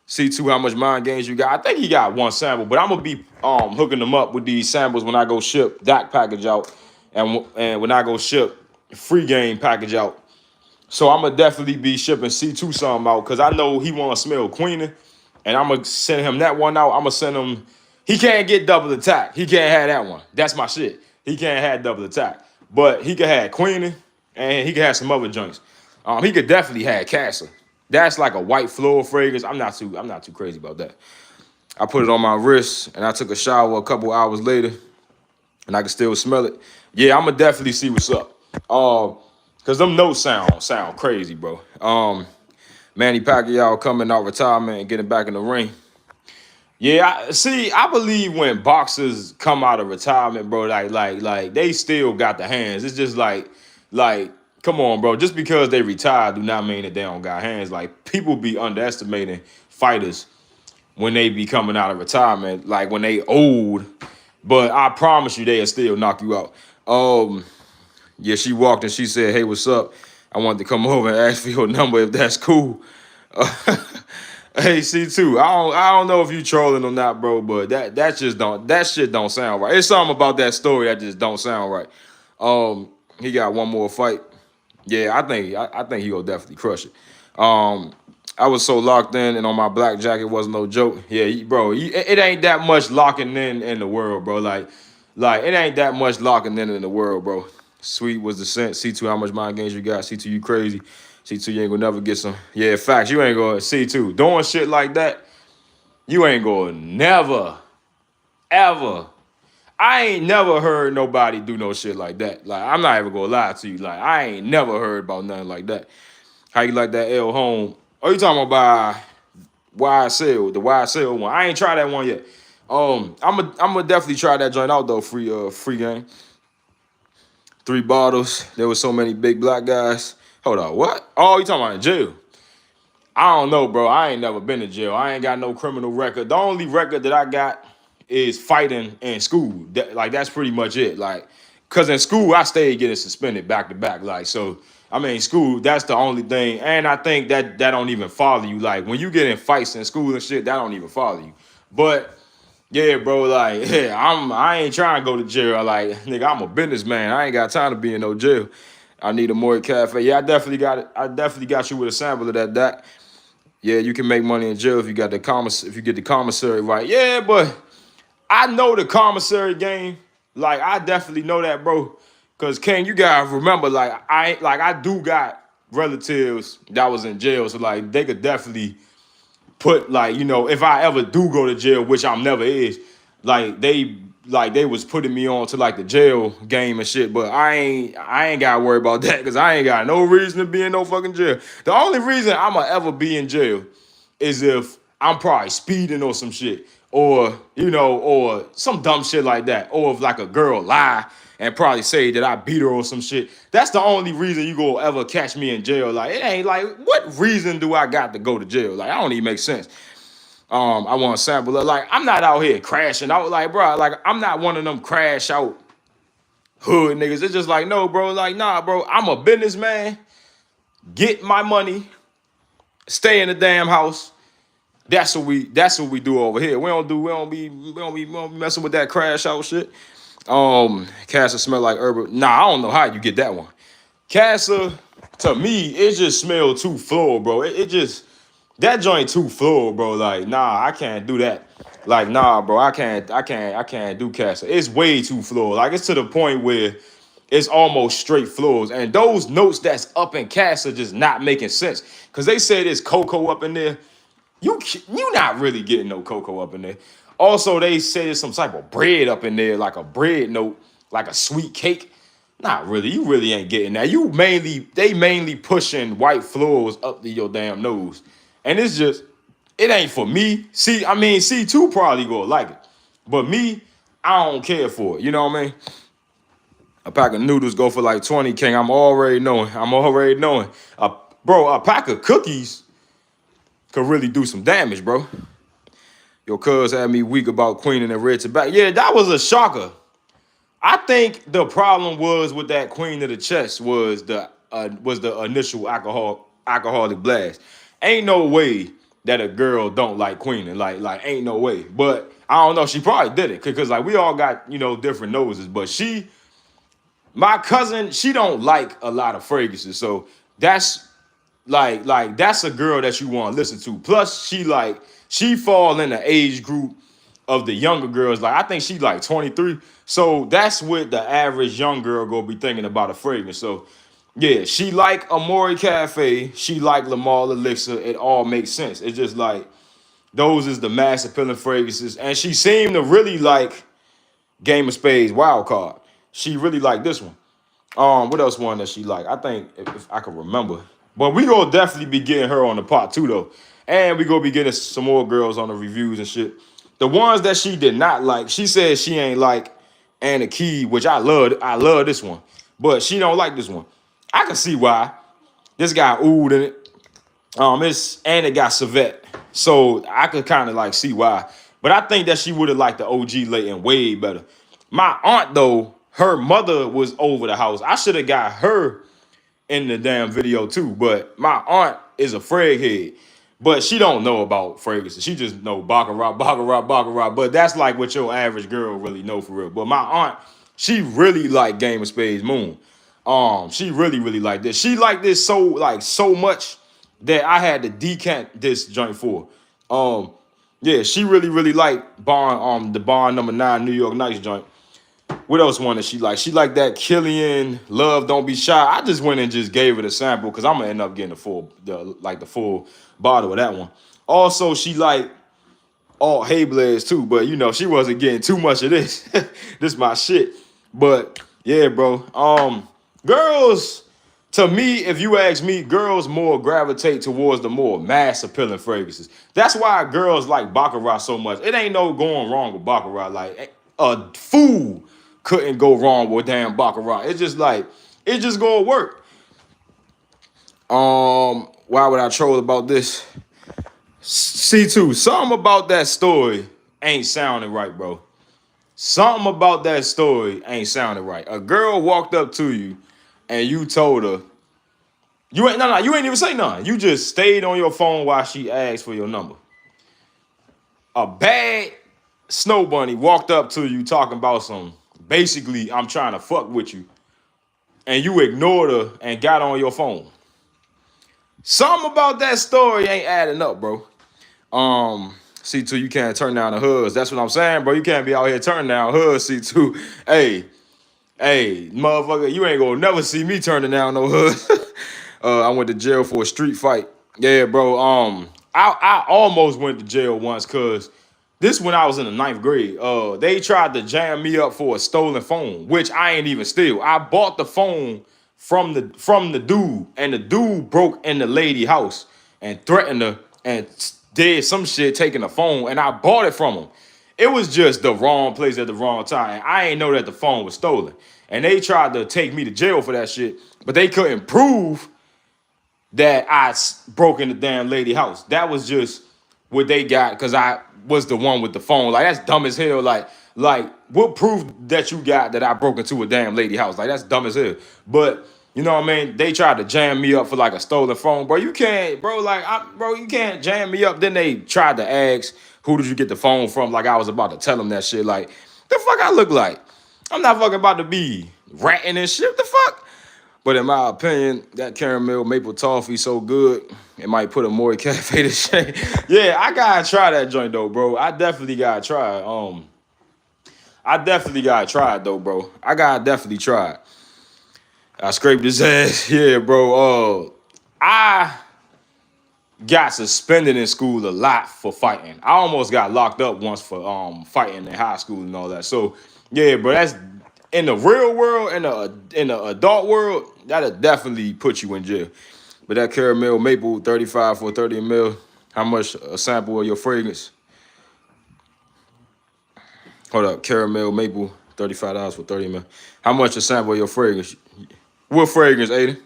C2, how much mind games you got? I think he got 1 sample, but I'm gonna be hooking them up with these samples when I go ship that package out, and when I go ship free game package out. So I'm gonna definitely be shipping C2 something out because I know he wanna smell Queening, and I'm gonna send him that one out. I'm gonna send him. He can't get double attack. He can't have that one. That's my shit. He can't have double attack, but he could have Queening, and he could have some other joints. He could definitely have Castle. That's like a white floral fragrance. I'm not too crazy about that. I put it on my wrist and I took a shower a couple hours later and I can still smell it. Yeah, I'm gonna definitely see what's up. Cause them notes sound crazy, bro. Manny Pacquiao coming out retirement and getting back in the ring. Yeah, I believe when boxers come out of retirement, bro, like they still got the hands. It's just like come on, bro. Just because they retired do not mean that they don't got hands. Like, people be underestimating fighters when they be coming out of retirement, like when they old. But I promise you, they'll still knock you out. Yeah, she walked and she said, "Hey, what's up? I wanted to come over and ask for your number if that's cool." Hey, C2, I don't know if you trolling or not, bro, but that shit don't sound right. It's something about that story that just don't sound right. He got one more fight. Yeah, I think he will definitely crush it. I was so locked in, and on my black jacket wasn't no joke. Yeah, bro, it ain't that much locking in the world, bro. Like it ain't that much locking in the world, bro. Sweet was the scent. C2, how much mind games you got? C2, you crazy. C2, you ain't gonna never get some. Yeah, facts. You ain't gonna C2 doing shit like that. You ain't gonna never, ever. I ain't never heard nobody do no shit like that. Like, I'm not even gonna lie to you. Like, I ain't never heard about nothing like that. How you like that L home? Oh, you talking about YSL, the YSL one? I ain't tried that one yet. I'm gonna definitely try that joint out though. Free game. 3 bottles. There was so many big black guys. Hold on, what? Oh, you talking about in jail? I don't know, bro. I ain't never been to jail. I ain't got no criminal record. The only record that I got is fighting in school. That's pretty much it. Like, cause in school I stayed getting suspended back to back. Like, so I mean, school, that's the only thing. And I think that don't even follow you. Like, when you get in fights in school and shit, that don't even follow you. But Yeah, bro, like, yeah, I ain't trying to go to jail. Like, nigga, I'm a businessman. I ain't got time to be in no jail. I need a Maury Cafe. Yeah, I definitely got it. I definitely got you with a sample of that. Yeah, you can make money in jail if you got the if you get the commissary right. Yeah, but I know the commissary game. Like, I definitely know that, bro. Cause King, you gotta remember, like, I do got relatives that was in jail, so like they could definitely put, like, if I ever do go to jail, which I'm never is, like they was putting me on to like the jail game and shit. But I ain't gotta worry about that because I ain't got no reason to be in no fucking jail. The only reason I'ma ever be in jail is if I'm probably speeding or some shit, or or some dumb shit like that, or if like a girl lie and probably say that I beat her or some shit. That's the only reason you gonna ever catch me in jail. Like, it ain't like, what reason do I got to go to jail? Like, I don't even make sense. I want to sample it. Like, I'm not out here crashing out. Like, bro, like, I'm not one of them crash out hood niggas. It's just like, no, bro. Like, nah, bro. I'm a businessman. Get my money. Stay in the damn house. That's what we do over here. We don't be messing with that crash out shit. Casa smell like herb. Nah, I don't know how you get that one. Casa, to me, it just smelled too floral, bro. It just, that joint too floral, bro. Like, nah, I can't do that. Like, nah, bro, I can't do Casa. It's way too floral. Like, it's to the point where it's almost straight floors. And those notes that's up in Casa just not making sense. Cause they said there's cocoa up in there. You not really getting no cocoa up in there. Also, they say there's some type of bread up in there, like a bread note, like a sweet cake. Not really. You really ain't getting that. They mainly pushing white floors up to your damn nose. And it's just, it ain't for me. See, I mean, C2 probably gonna like it. But me, I don't care for it. You know what I mean? A pack of noodles go for like 20, King. I'm already knowing. Bro, a pack of cookies could really do some damage, bro. Your cuz had me weak about Queen and the Red Tobacco. Yeah, that was a shocker. I think the problem was with that Queen of the Chest was the initial alcoholic blast. Ain't no way that a girl don't like Queen, and like ain't no way. But I don't know. She probably did it because like we all got different noses. But my cousin, she don't like a lot of fragrances, so that's like that's a girl that you want to listen to. Plus, she fall in the age group of the younger girls. Like, I think she like 23. So that's what the average young girl gonna be thinking about a fragrance. So yeah, she like Amori Cafe, she like Lamar Elixir. It all makes sense. It's just like those is the mass appealing fragrances. And she seemed to really like Game of Spades Wild Card. She really liked this one. What else one that she like? I think if I can remember. But we gonna definitely be getting her on the pot too though. And we gonna be getting some more girls on the reviews and shit. The ones that she did not like, she said she ain't like Anna Key, which I love this one. But she don't like this one. I can see why. This got oud in it. And it got civet. So I could kind of like see why. But I think that she would have liked the OG Layton way better. My aunt, though, her mother was over the house. I should have got her in the damn video too. But my aunt is a frag head. But she don't know about fragrances. She just know Baccarat, Baccarat, Baccarat. But that's like what your average girl really know for real. But my aunt, she really like Game of Spades Moon. She really, really like this. She liked this so much that I had to decant this joint for. Yeah, she really, really liked Bond, the Bond #9 New York Nights joint. What else one that she liked? She liked that Killian Love Don't Be Shy. I just went and just gave it a sample because I'm gonna end up getting the full bottle of that one. Also, she liked all Hey Blaze too, but she wasn't getting too much of this. This my shit. But yeah, bro. Girls, to me, if you ask me, girls more gravitate towards the more mass appealing fragrances. That's why girls like Baccarat so much. It ain't no going wrong with Baccarat. Like, a fool couldn't go wrong with damn Baccarat. It's just like, it's just gonna work. Why would I troll about this? C2, something about that story ain't sounding right, bro. Something about that story ain't sounding right. A girl walked up to you and you told her, you ain't even say nothing. You just stayed on your phone while she asked for your number. A bad Snow Bunny walked up to you talking about some, basically, I'm trying to fuck with you, and you ignored her and got on your phone. Something about that story ain't adding up, bro. C2, you can't turn down the hoods. That's what I'm saying, bro. You can't be out here turning down hoods, C2. Hey, motherfucker, you ain't gonna never see me turning down no hood. I went to jail for a street fight. Yeah, bro. I almost went to jail once because this when I was in the 9th grade. They tried to jam me up for a stolen phone, which I ain't even steal. I bought the phone from the dude, and the dude broke in the lady house and threatened her and did some shit taking the phone, and I bought it from him. It was just the wrong place at the wrong time. I ain't know that the phone was stolen. And they tried to take me to jail for that shit, but they couldn't prove that broke in the damn lady house. That was just what they got because I was the one with the phone. Like, that's dumb as hell. Like what proof that you got that I broke into a damn lady house? Like, that's dumb as hell. But you know what I mean? They tried to jam me up for like a stolen phone, bro. You can't, bro. Bro, you can't jam me up. Then they tried to ask, who did you get the phone from? Like I was about to tell them that shit. Like, the fuck I look like? I'm not fucking about to be ratting and shit. The fuck? But in my opinion, that caramel maple toffee so good, it might put a Maury Cafe to shame. Yeah, I gotta try that joint though, bro. I definitely gotta try it. I definitely gotta try it though, bro. I gotta definitely try it. I scraped his ass. Yeah, bro. I got suspended in school a lot for fighting. I almost got locked up once for fighting in high school and all that. So yeah, bro, that's in the real world, in the adult world, that'll definitely put you in jail. But that caramel maple 35 for 30 mil, how much a sample of your fragrance? Hold up, caramel maple, $35 for 30 mil. How much a sample of your fragrance? What fragrance, Aiden?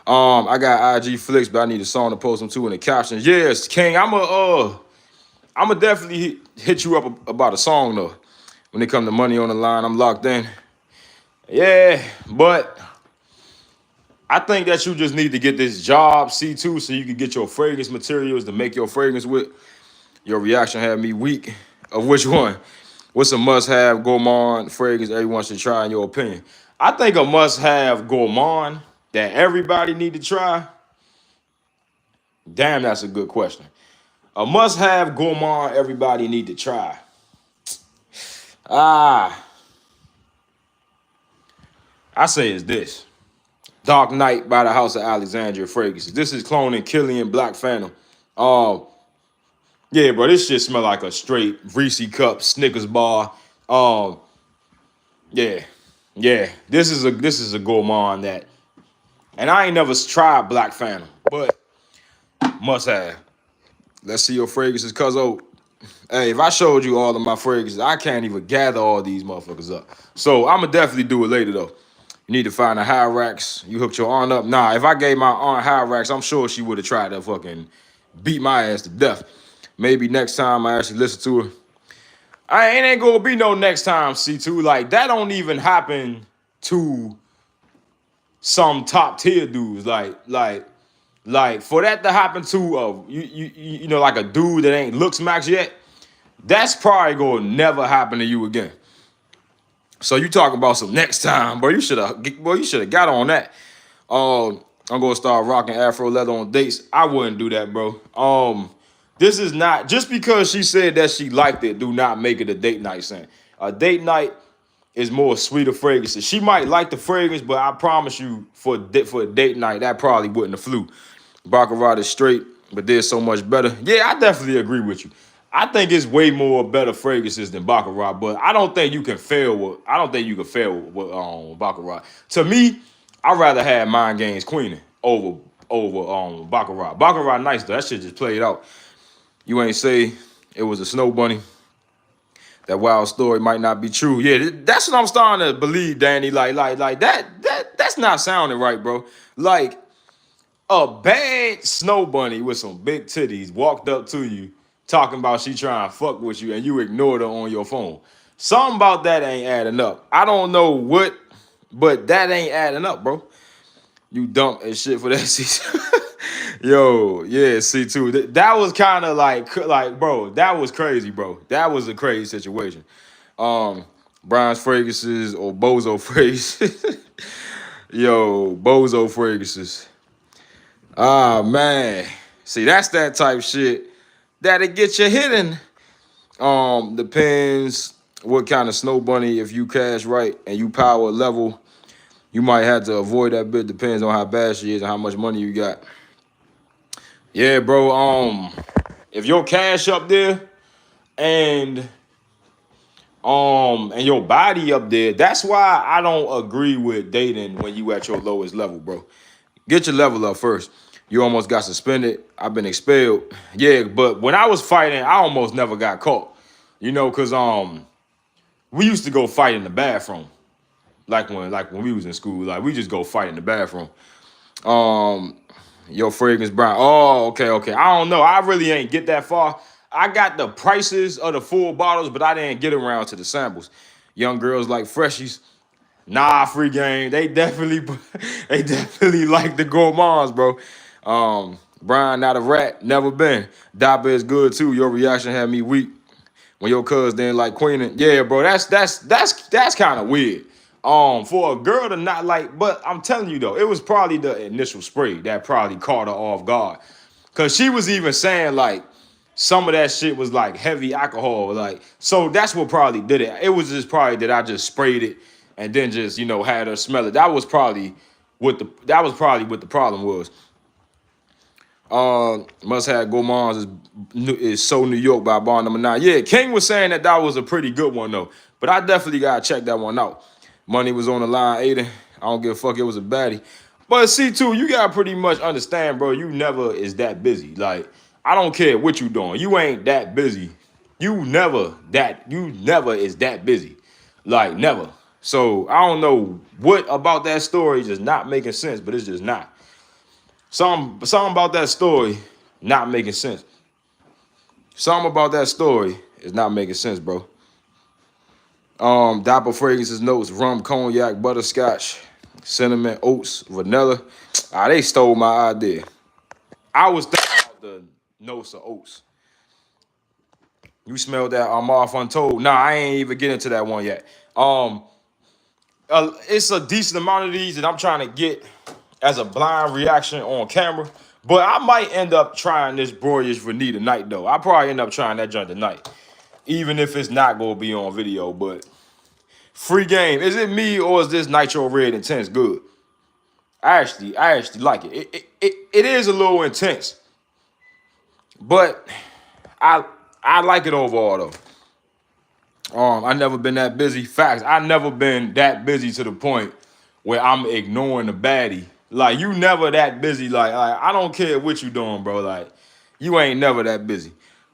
I got IG flicks, but I need a song to post them to in the captions. Yes, King, I'ma definitely hit you up about a song though. When it come to money on the line, I'm locked in. Yeah, but I think that you just need to get this job, C2, so you can get your fragrance materials to make your fragrance with. Your reaction had me weak. Of which one? What's a must-have gourmand fragrance everyone should try in your opinion? I think a must-have gourmand that everybody need to try. Damn, that's a good question. A must-have gourmand everybody need to try. I say it's this. Dark Knight by the House of Alexandria fragrances. This is cloning Killian Black Phantom. Yeah, bro, this shit smell like a straight Reese cup Snickers bar. Yeah. This is a gourmand that, and I ain't never tried Black Phantom, but must have. Let's see your fragrances, cuzzo. Hey, if I showed you all of my fragrances, I can't even gather all these motherfuckers up. So I'ma definitely do it later though. You need to find a Hyrax. You hooked your aunt up. Nah, if I gave my aunt Hyrax, I'm sure she would have tried to fucking beat my ass to death. Maybe next time I actually listen to her. It ain't gonna be no next time, C2. Like, that don't even happen to some top tier dudes. Like for that to happen to you know, like a dude that ain't looks max yet, that's probably gonna never happen to you again. So you talking about some next time, bro? You should have got on that. I'm gonna start rocking Afro leather on dates. I wouldn't do that, bro. This is not just because she said that she liked it. Do not make it a date night scent. A date night is more sweeter fragrances. She might like the fragrance, but I promise you, for a date night, that probably wouldn't have flew. Baccarat is straight, but there's so much better. Yeah, I definitely agree with you. I think it's way more better fragrances than Baccarat, but I don't think you can fail with Baccarat. To me, I'd rather have Mind Games Queenie over Baccarat. Baccarat nice though. That shit just played out. You ain't say it was a snow bunny. That wild story might not be true. Yeah, that's what I'm starting to believe, Danny. Like that's not sounding right, bro. Like, a bad snow bunny with some big titties walked up to you talking about she trying to fuck with you and you ignored her on your phone. Something about that ain't adding up. I don't know what, but that ain't adding up, bro. You dumb as shit for that season. Yo, yeah, C2. That was kind of like, bro, that was crazy, bro. That was a crazy situation. Um, Brian Fragrances or Bozo Fragrances. Yo, Bozo Fragrances. Ah, man. See, that's that type shit that'll get you hidden. Depends what kind of snow bunny. If you cash right and you power level, you might have to avoid that bit. Depends on how bad she is and how much money you got. Yeah, bro. If your cash up there and and your body up there, that's why I don't agree with dating when you at your lowest level, bro. Get your level up first. You almost got suspended. I've been expelled. Yeah, but when I was fighting, I almost never got caught. You know, cause we used to go fight in the bathroom. Like when we was in school, like we just go fight in the bathroom. Um, Your fragrance Brian. Oh, okay. I don't know. I really ain't get that far. I got the prices of the full bottles, but I didn't get around to the samples. Young girls like freshies. Nah, free game. They definitely, they definitely like the gourmands, bro. Brian, not a rat, never been. Dapper is good too. Your reaction had me weak when your cuz didn't like Queening. Yeah, bro, that's kind of weird. For a girl to not like, but I'm telling you though, it was probably the initial spray that probably caught her off guard. Cause she was even saying like some of that shit was like heavy alcohol, like so that's what probably did it. It was just probably that I just sprayed it and then just had her smell it. That was probably what the problem was. Must have gourmands is so New York by bar number 9. Yeah, King was saying that was a pretty good one though, but I definitely gotta check that one out. Money was on the line, Aiden. I don't give a fuck. It was a baddie. But C2, you gotta pretty much understand, bro. You never is that busy. Like I don't care what you doing. You ain't that busy. You never is that busy. Like never. So I don't know what about that story just not making sense, but it's just not. Something about that story not making sense. Something about that story is not making sense, bro. Dapper fragrances notes: rum, cognac, butterscotch, cinnamon, oats, vanilla. They stole my idea. I was thinking about the notes of oats. You smell that Marf Untold? Nah, I ain't even get into that one yet. It's a decent amount of these that I'm trying to get as a blind reaction on camera. But I might end up trying this Boreas Vanille tonight, though. I'll probably end up trying that joint tonight. Even if it's not going to be on video, but free game. Is it me or is this Nitro Red Intense good? I actually like it. It is a little intense. But I like it overall, though. I never been that busy. Facts. I never been that busy to the point where I'm ignoring the baddie. Like you never that busy. Like I don't care what you doing, bro. Like you ain't never that busy.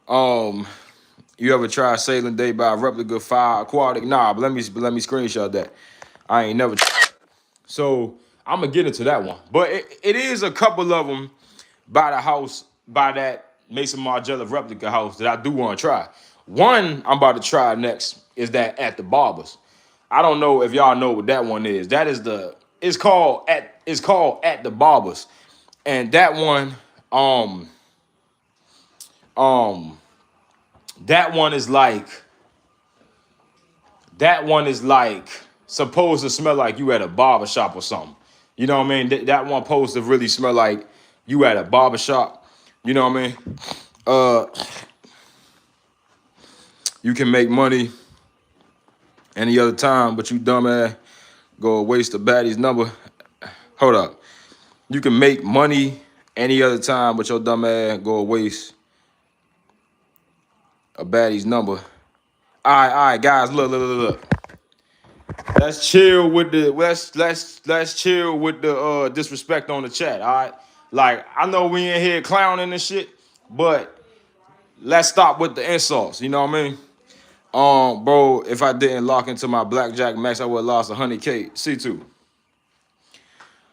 You ever try Sailing Day by Replica Fire Aquatic? Nah, but let me screenshot that. I ain't never. So I'm gonna get into that one. But it is a couple of them by the house, by that Mason Margiela replica house that I do want to try. One I'm about to try next is that At the Barbers. I don't know if y'all know what that one is. That is it's called At the Barbers. And that one, that one is like supposed to smell like you at a barber shop or something. You know what I mean? That one supposed to really smell like you at a barber shop. You know what I mean? You can make money any other time, but you dumbass go waste a baddie's number. Hold up. You can make money any other time, but your dumbass go waste a baddie's number. All right, guys, look. Let's chill with the let's chill with the disrespect on the chat. All right, like I know we in here clowning and shit, but let's stop with the insults. You know what I mean? Bro, if I didn't lock into my blackjack max, I would have lost 100K.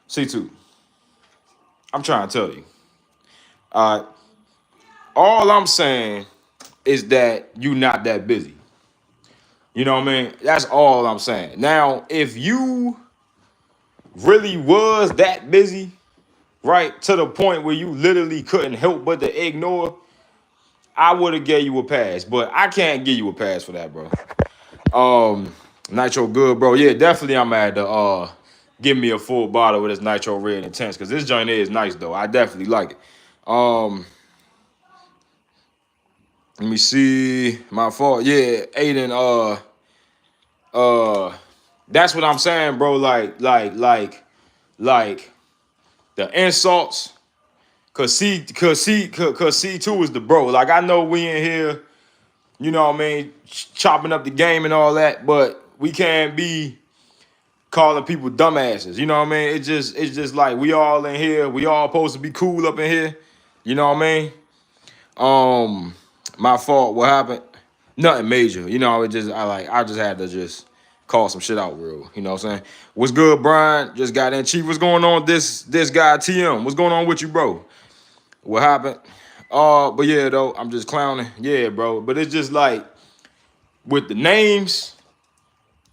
C2. I'm trying to tell you. All I'm saying is that you not that busy. You know what I mean? That's all I'm saying. Now, if you really was that busy, right, to the point where you literally couldn't help but to ignore, I would have gave you a pass. But I can't give you a pass for that, bro. Nitro good, bro. Yeah, definitely I'm at the give me a full bottle with this Nitro Red Intense, because this joint is nice though. I definitely like it. Let me see. My fault. Yeah, Aiden, that's what I'm saying, bro. Like the insults. Cause C2 is the bro. Like, I know we in here, you know what I mean, chopping up the game and all that, but we can't be calling people dumbasses. You know what I mean? It's just like we all in here. We all supposed to be cool up in here. You know what I mean? My fault. What happened? Nothing major. You know, I just had to just call some shit out real. You know what I'm saying? What's good, Brian? Just got in. Chief, what's going on? This guy TM. What's going on with you, bro? What happened? But yeah, though, I'm just clowning. Yeah, bro. But it's just like with the names,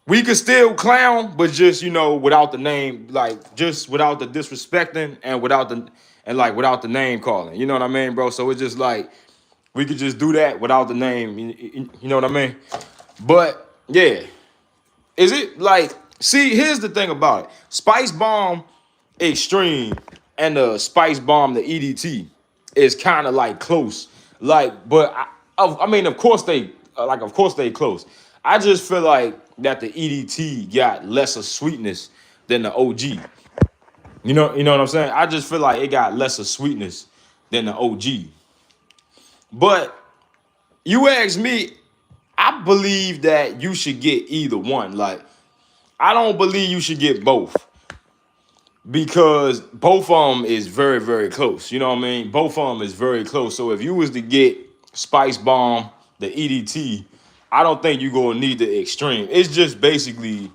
we could still clown, but just, you know, without the name, like just without the disrespecting and without the name calling. You know what I mean, bro? So it's just like we could just do that without the name. You know what I mean? But yeah, is it like, see, here's the thing about it. Spice Bomb Extreme and the Spice Bomb, the EDT, is kind of like close. Like, but I mean, of course they close. I just feel like that the EDT got lesser sweetness than the OG. You know what I'm saying? I just feel like it got lesser sweetness than the OG. But you ask me, I believe that you should get either one. Like, I don't believe you should get both, because both of them is very, very close. You know what I mean? Both of them is very close. So if you was to get Spice Bomb, the EDT, I don't think you're going to need the Extreme. It's just basically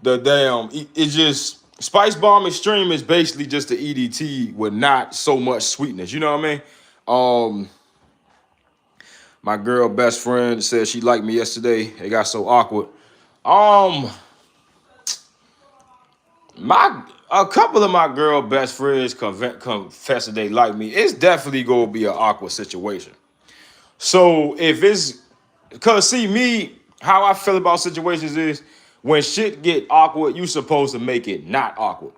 the damn, it's just, Spice Bomb Extreme is basically just the EDT with not so much sweetness. You know what I mean? My girl best friend said she liked me yesterday. It got so awkward. A couple of my girl best friends confess that they like me. It's definitely gonna be an awkward situation. So if it's, cause see me, how I feel about situations is when shit get awkward, you supposed to make it not awkward.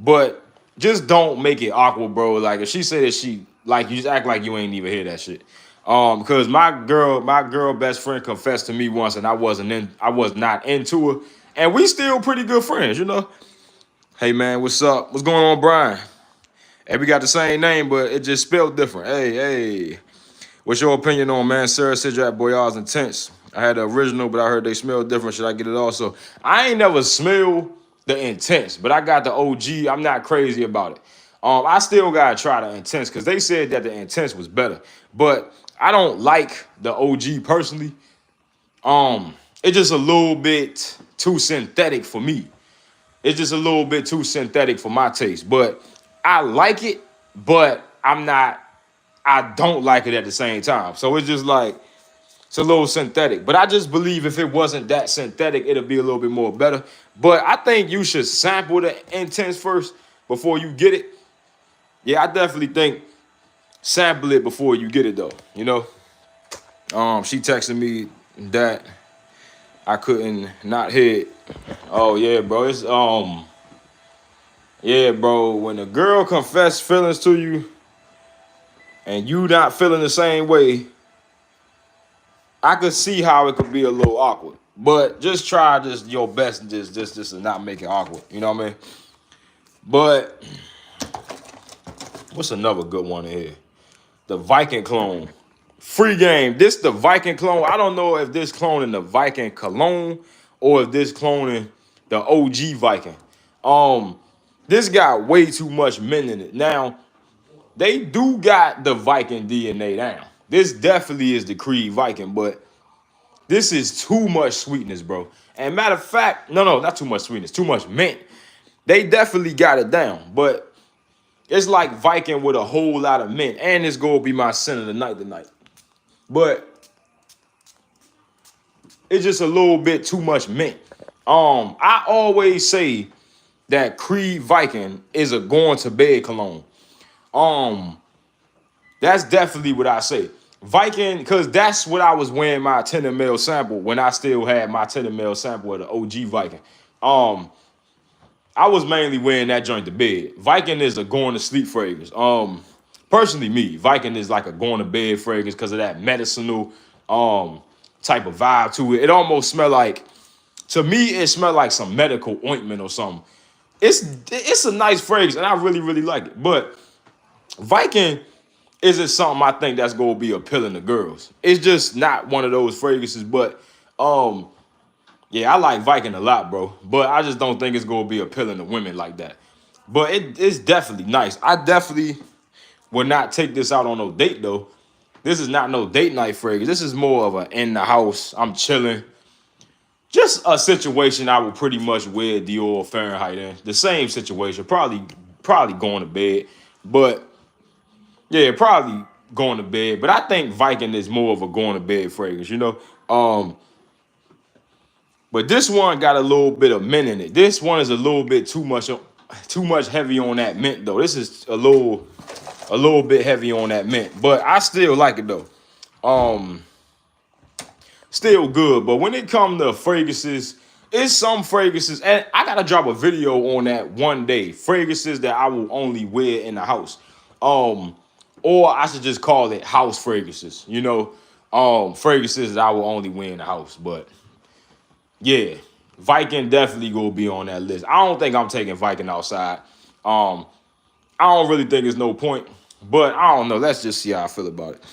But just don't make it awkward, bro. Like if she said that she like you, just act like you ain't even hear that shit. Because my girl best friend confessed to me once, and I was not into her, and we still pretty good friends, you know. Hey man, what's up? What's going on, Brian? Hey, we got the same name, but it just spelled different. Hey. What's your opinion on, man? Sarah said you're at Boyard's Intense. I had the original, but I heard they smell different. Should I get it also? I ain't never smelled the Intense, but I got the OG. I'm not crazy about it. I still gotta try the Intense because they said that the Intense was better, but I don't like the OG personally. It's just a little bit too synthetic for me. It's just a little bit too synthetic for my taste, but I like it, but I don't like it at the same time. So it's just like, it's a little synthetic. But I just believe if it wasn't that synthetic, it'll be a little bit more better. But I think you should sample the Intense first before you get it. Yeah, I definitely think sample it before you get it though, you know? She texted me that I couldn't not hit. Oh yeah, bro. It's yeah, bro. When a girl confess feelings to you and you not feeling the same way, I could see how it could be a little awkward. But just try just your best and just to not make it awkward. You know what I mean? But what's another good one in here? The Viking clone. Free game. This the Viking clone. I don't know if this cloning the Viking cologne or if this cloning the OG Viking. This got way too much mint in it. Now, they do got the Viking DNA down. This definitely is the Creed Viking, but this is too much sweetness, bro. And matter of fact, no, not too much sweetness, too much mint. They definitely got it down, but it's like Viking with a whole lot of mint, and it's gonna be my sin of the night tonight. But it's just a little bit too much mint. I always say that Creed Viking is a going to bed cologne. That's definitely what I say. Viking, because that's what I was wearing my 10ml sample when I still had my 10ml sample of the OG Viking. I was mainly wearing that joint to bed. Viking is a going to sleep fragrance. Personally, me, Viking is like a going to bed fragrance because of that medicinal type of vibe to it. It almost smell like, to me, it smelled like some medical ointment or something. It's a nice fragrance and I really, really like it. But Viking isn't something I think that's gonna be appealing to girls. It's just not one of those fragrances. But yeah, I like Viking a lot, bro. But I just don't think it's gonna be appealing to women like that. But it's definitely nice. I definitely would not take this out on no date though. This is not no date night fragrance. This is more of a in the house, I'm chilling. Just a situation I would pretty much wear Dior or Fahrenheit in. The same situation. Probably going to bed. But yeah, probably going to bed. But I think Viking is more of a going to bed fragrance, you know? But this one got a little bit of mint in it. This one is a little bit too much heavy on that mint though. This is a little bit heavy on that mint. But I still like it though. Still good. But when it comes to fragrances, it's some fragrances, and I gotta drop a video on that one day. Fragrances that I will only wear in the house. Or I should just call it house fragrances, you know. Fragrances that I will only wear in the house. But yeah, Viking definitely gonna be on that list. I don't think I'm taking Viking outside. I don't really think there's no point. But I don't know. Let's just see how I feel about it.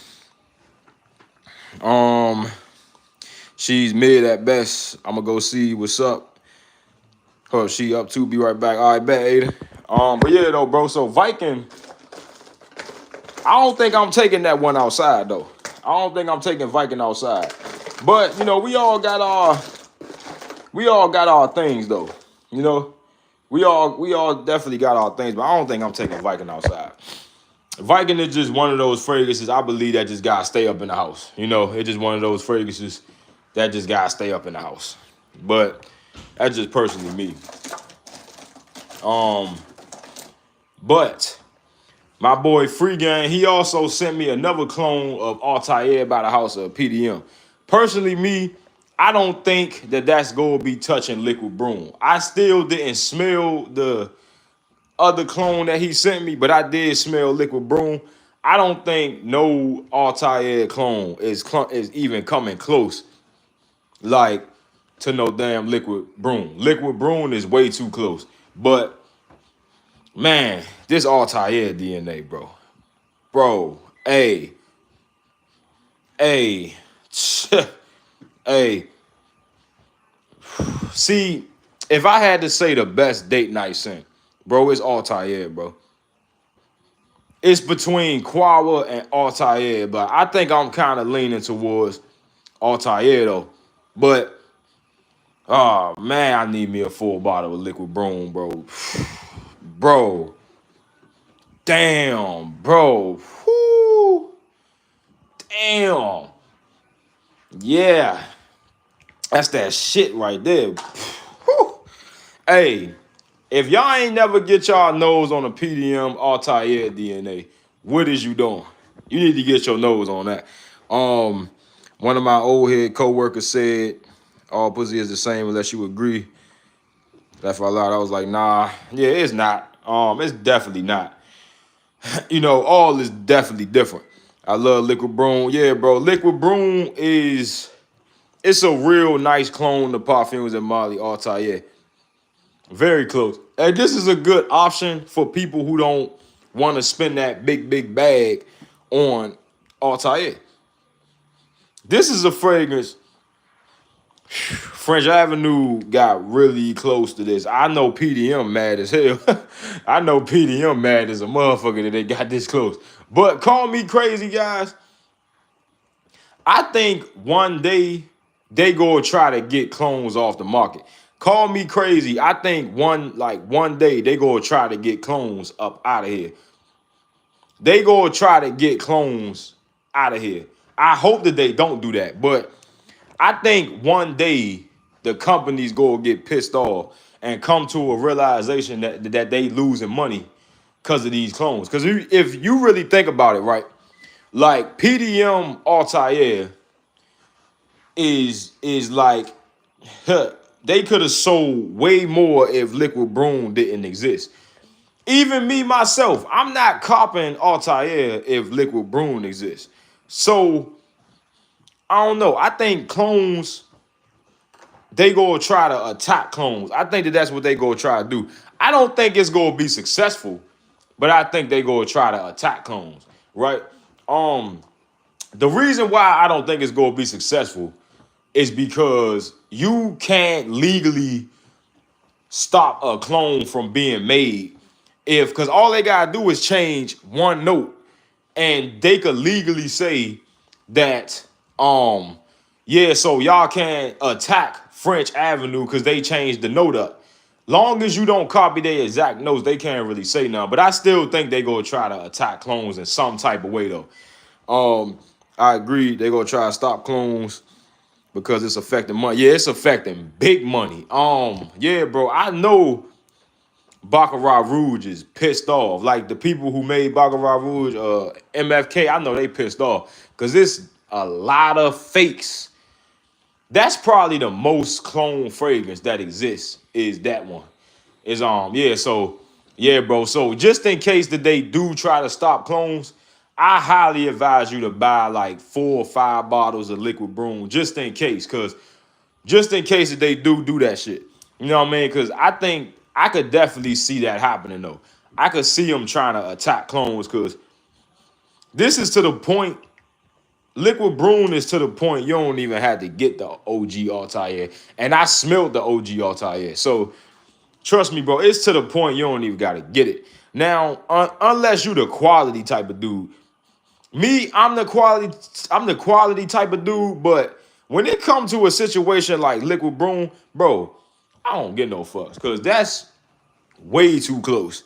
She's mid at best. I'm gonna go see what's up. Oh, she up too. Be right back. All right, bet, Ada. But yeah, though, bro. So Viking, I don't think I'm taking that one outside though. I don't think I'm taking Viking outside. But you know, we all got our things though. You know, we all definitely got our things. But I don't think I'm taking Viking outside. Viking is just one of those fragrances I believe that just gotta stay up in the house. You know, it's just one of those fragrances that just gotta stay up in the house. But that's just personally me. But my boy Free Gang, he also sent me another clone of Altair by the house of PDM. Personally, me, I don't think that that's gonna be touching Liquid Broom. I still didn't smell the other clone that he sent me, but I did smell Liquid Broom. I don't think no Altair clone is even coming close, like, to no damn Liquid Broom. Liquid Broom is way too close. But man, this Altair DNA, bro. Bro, hey. Hey. See, if I had to say the best date night scent, bro, it's Altair, bro. It's between Quawa and Altair, but I think I'm kind of leaning towards Altair, though. But, oh, man, I need me a full bottle of Liquid Broom, bro. Bro. Damn, bro. Whoo. Damn. Yeah. That's that shit right there. Whew. Hey, if y'all ain't never get y'all nose on a PDM Altair DNA, what is you doing? You need to get your nose on that. One of my old head co-workers said, all pussy is the same unless you agree. That's why I was like, nah. Yeah, it's not. It's definitely not. You know, all is definitely different. I love Liquid Broom. Yeah, bro. Liquid Broom it's a real nice clone of Parfums and Molly Altair. Very close. And this is a good option for people who don't want to spend that big bag on Altair. This is a fragrance. French Avenue got really close to this. I know PDM mad as hell. I know PDM mad as a motherfucker that they got this close. But call me crazy, guys. I think one day they go try to get clones off the market. Call me crazy. I think one day they go try to get clones up out of here. They go try to get clones out of here. I hope that they don't do that, but I think one day the companies go get pissed off and come to a realization that they losing money because of these clones. Because if you really think about it, right, like PDM Altair is like they could have sold way more if Liquid Broom didn't exist. Even me myself, I'm not copping Altair if Liquid Broom exists. So I don't know. I think clones, they gonna try to attack clones. I think that's what they gonna try to do. I don't think it's gonna be successful, but I think they gonna try to attack clones, right? The reason why I don't think it's gonna be successful is because you can't legally stop a clone from being made because all they gotta do is change one note, and they could legally say that yeah, so y'all can't attack French Avenue because they changed the note up. Long as you don't copy their exact notes, they can't really say nothing. But I still think they gonna try to attack clones in some type of way though. I agree they gonna try to stop clones because it's affecting money. Yeah, it's affecting big money. Yeah, bro, I know Baccarat Rouge is pissed off. Like the people who made Baccarat Rouge, MFK, I know they pissed off because it's a lot of fakes. That's probably the most clone fragrance that exists. Is that one? Is yeah. So yeah, bro. So just in case that they do try to stop clones, I highly advise you to buy like 4 or 5 bottles of Liquid Broom just in case, that they do that shit. You know what I mean? Because I think I could definitely see that happening though. I could see them trying to attack clones because this is to the point. Liquid Broom is to the point you don't even have to get the OG Altair. And I smelled the OG Altair. So trust me, bro, it's to the point you don't even got to get it. Now, unless you the quality type of dude. Me, I'm the quality type of dude, but when it comes to a situation like Liquid Broom, bro, I don't get no fucks because that's way too close.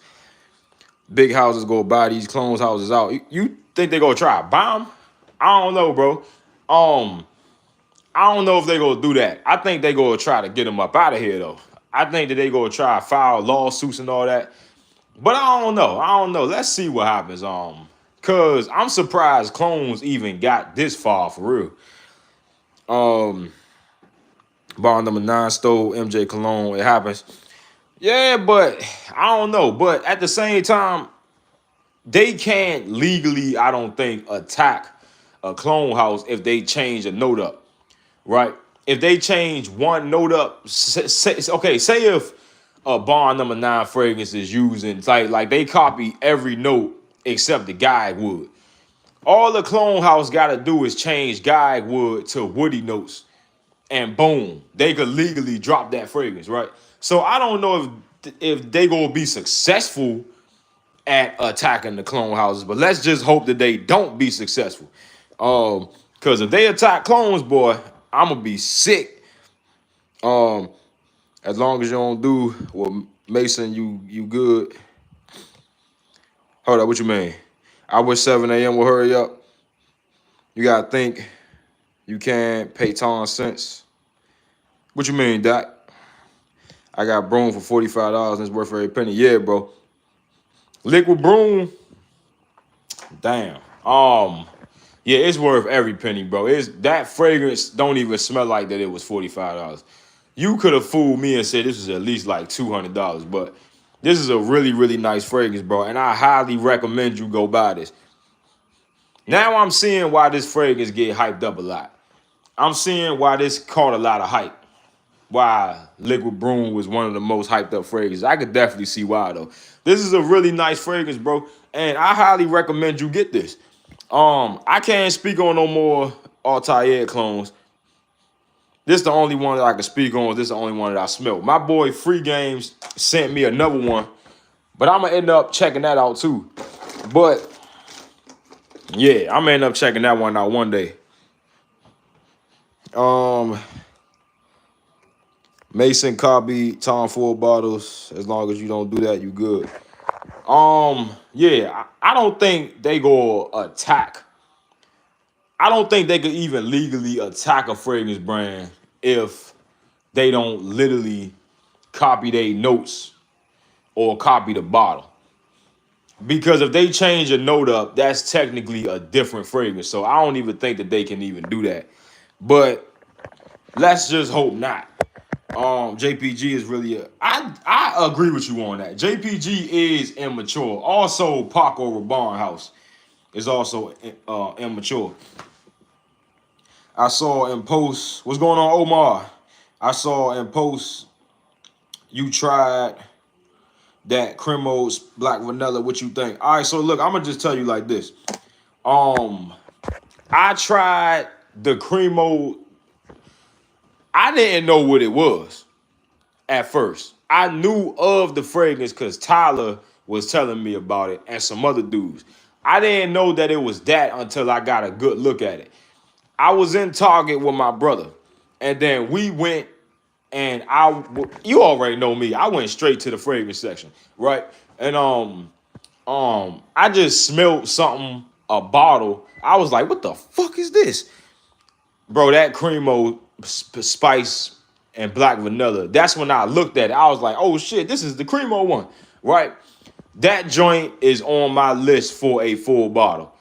Big houses go buy these clones houses out. You think they gonna try a bomb? I don't know, bro. I don't know if they gonna do that. I think they gonna try to get them up out of here though. I think that they gonna try to file lawsuits and all that. But I don't know. Let's see what happens. Cause I'm surprised clones even got this far for real. Bar number 9 stole MJ Cologne. It happens. Yeah, but I don't know. But at the same time, they can't legally, I don't think, attack a clone house if they change a note up, right? If they change one note up, say if a Bond number 9 fragrance is using, like they copy every note except the Gag Wood. All the clone house got to do is change Gag Wood to woody notes, and boom, they could legally drop that fragrance, right? So I don't know if they gonna be successful at attacking the clone houses, but let's just hope that they don't be successful. Because if they attack clones, boy, I'm gonna be sick. As long as you don't do well, Mason, you good. Hold up, what you mean? I wish 7 a.m. will hurry up. You gotta think you can pay Tom cents. What you mean, Doc? I got Broom for $45 and it's worth every penny. Yeah, bro. Liquid Broom, damn. Yeah, it's worth every penny, bro. That fragrance don't even smell like that it was $45. You could have fooled me and said this was at least like $200, but this is a really, really nice fragrance, bro. And I highly recommend you go buy this. Now I'm seeing why this fragrance get hyped up a lot. I'm seeing why this caught a lot of hype. Why Liquid Broom was one of the most hyped up fragrances. I could definitely see why though. This is a really nice fragrance, bro. And I highly recommend you get this. I can't speak on no more Altair clones. This is the only one that I can speak on. This is the only one that I smelled. My boy Free Games sent me another one, but I'm gonna end up checking that out too. But yeah, I'm gonna end up checking that one out one day. Mason copy Tom Ford bottles. As long as you don't do that, you good. Yeah, I don't think they go attack. I don't think they could even legally attack a fragrance brand if they don't literally copy their notes or copy the bottle. Because if they change a note up, that's technically a different fragrance. So I don't even think that they can even do that. But let's just hope not. JPG is really I agree with you on that. JPG is immature. Also, Paco Rabanne House is also immature. I saw in post, what's going on, Omar? I saw in post you tried that Cremo's Black Vanilla. What you think? All right, so look, I'm gonna just tell you like this. I tried the Cremo. I didn't know what it was at first. I knew of the fragrance because Tyler was telling me about it and some other dudes. I didn't know that it was that until I got a good look at it. I was in Target with my brother, and then we went, and you already know me. I went straight to the fragrance section, right? And I just smelled something, a bottle. I was like, what the fuck is this? Bro, that Cremo Spice and Black Vanilla. That's when I looked at it. I was like, oh shit, this is the Cremo one, right? That joint is on my list for a full bottle.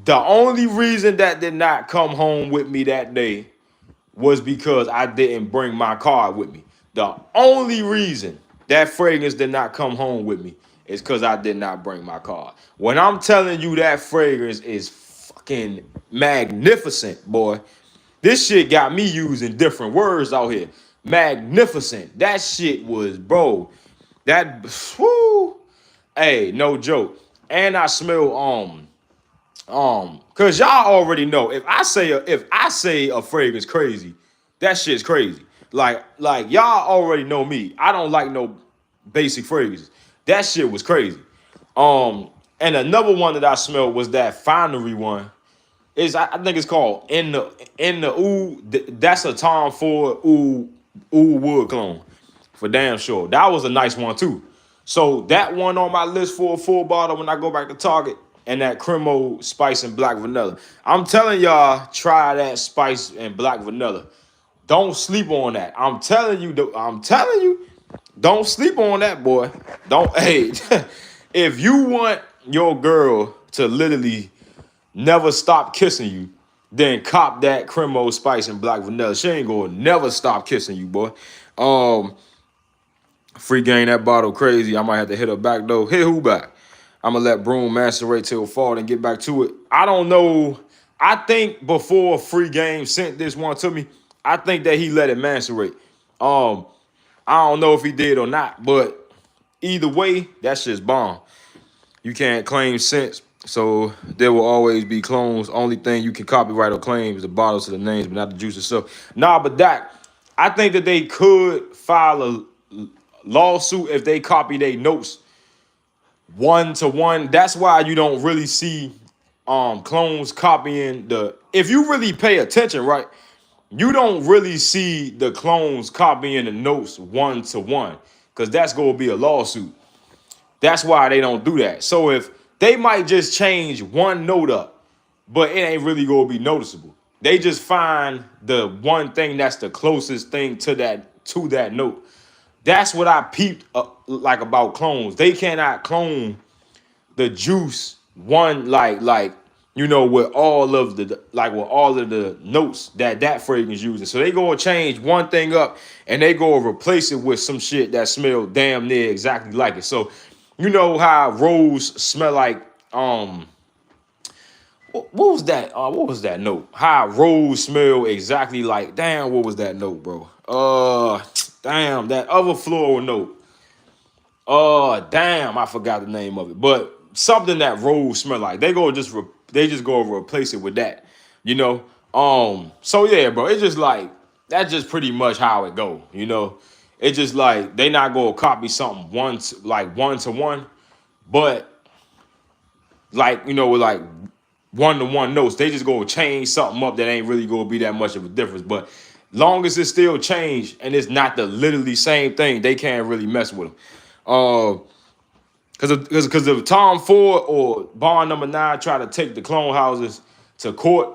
The only reason that did not come home with me that day was because I didn't bring my card with me. The only reason that fragrance did not come home with me is because I did not bring my card. When I'm telling you that fragrance is fucking magnificent, boy. This shit got me using different words out here. Magnificent. That shit was, bro. That, whoo. Hey, no joke. And I smell, cause y'all already know if I say a fragrance crazy, that shit's crazy. Like y'all already know me. I don't like no basic fragrances. That shit was crazy. And another one that I smelled was that Finery one. I think it's called in the Ooh. That's a Tom Ford Ooh Wood clone for damn sure. That was a nice one too. So that one on my list for a full bottle when I go back to Target, and that Cremo Spice and Black Vanilla. I'm telling y'all, try that Spice and Black Vanilla. Don't sleep on that. I'm telling you, don't sleep on that, boy. Don't. Hey, if you want your girl to literally never stop kissing you, then cop that Cremo Spice and Black Vanilla. She ain't gonna never stop kissing you, boy. Free game that bottle crazy. I might have to hit her back though. Hit who back? I'm gonna let Broom macerate till fall and get back to it. I don't know. I think before Free Game sent this one to me, I think that he let it macerate. I don't know if he did or not, but either way, that's just bomb. You can't claim scents, so there will always be clones. Only thing you can copyright or claim is the bottles to the names, but not the juice itself. Nah, but that, I think that they could file a lawsuit if they copy their notes one to one. That's why you don't really see clones copying if you really pay attention, right? You don't really see the clones copying the notes one to one, because that's gonna be a lawsuit. That's why they don't do that. So if they might just change one note up, but it ain't really gonna be noticeable. They just find the one thing that's the closest thing to that note. That's what I peeped like about clones. They cannot clone the juice one with all of the notes that fragrance uses. So they gonna change one thing up and they go replace it with some shit that smell damn near exactly like it. So you know how rose smell like what was that? What was that note? How rose smell exactly like, damn, what was that note, bro? Damn, that other floral note. Damn, I forgot the name of it. But something that rose smell like. They just go replace it with that. You know? So yeah, bro, it's just like that's just pretty much how it go, you know. It's just like they not gonna copy something one to one, but like, you know, with like one-to-one notes, they just gonna change something up that ain't really gonna be that much of a difference. But long as it's still changed and it's not the literally same thing, they can't really mess with them. Because if Tom Ford or Bond Number 9 try to take the clone houses to court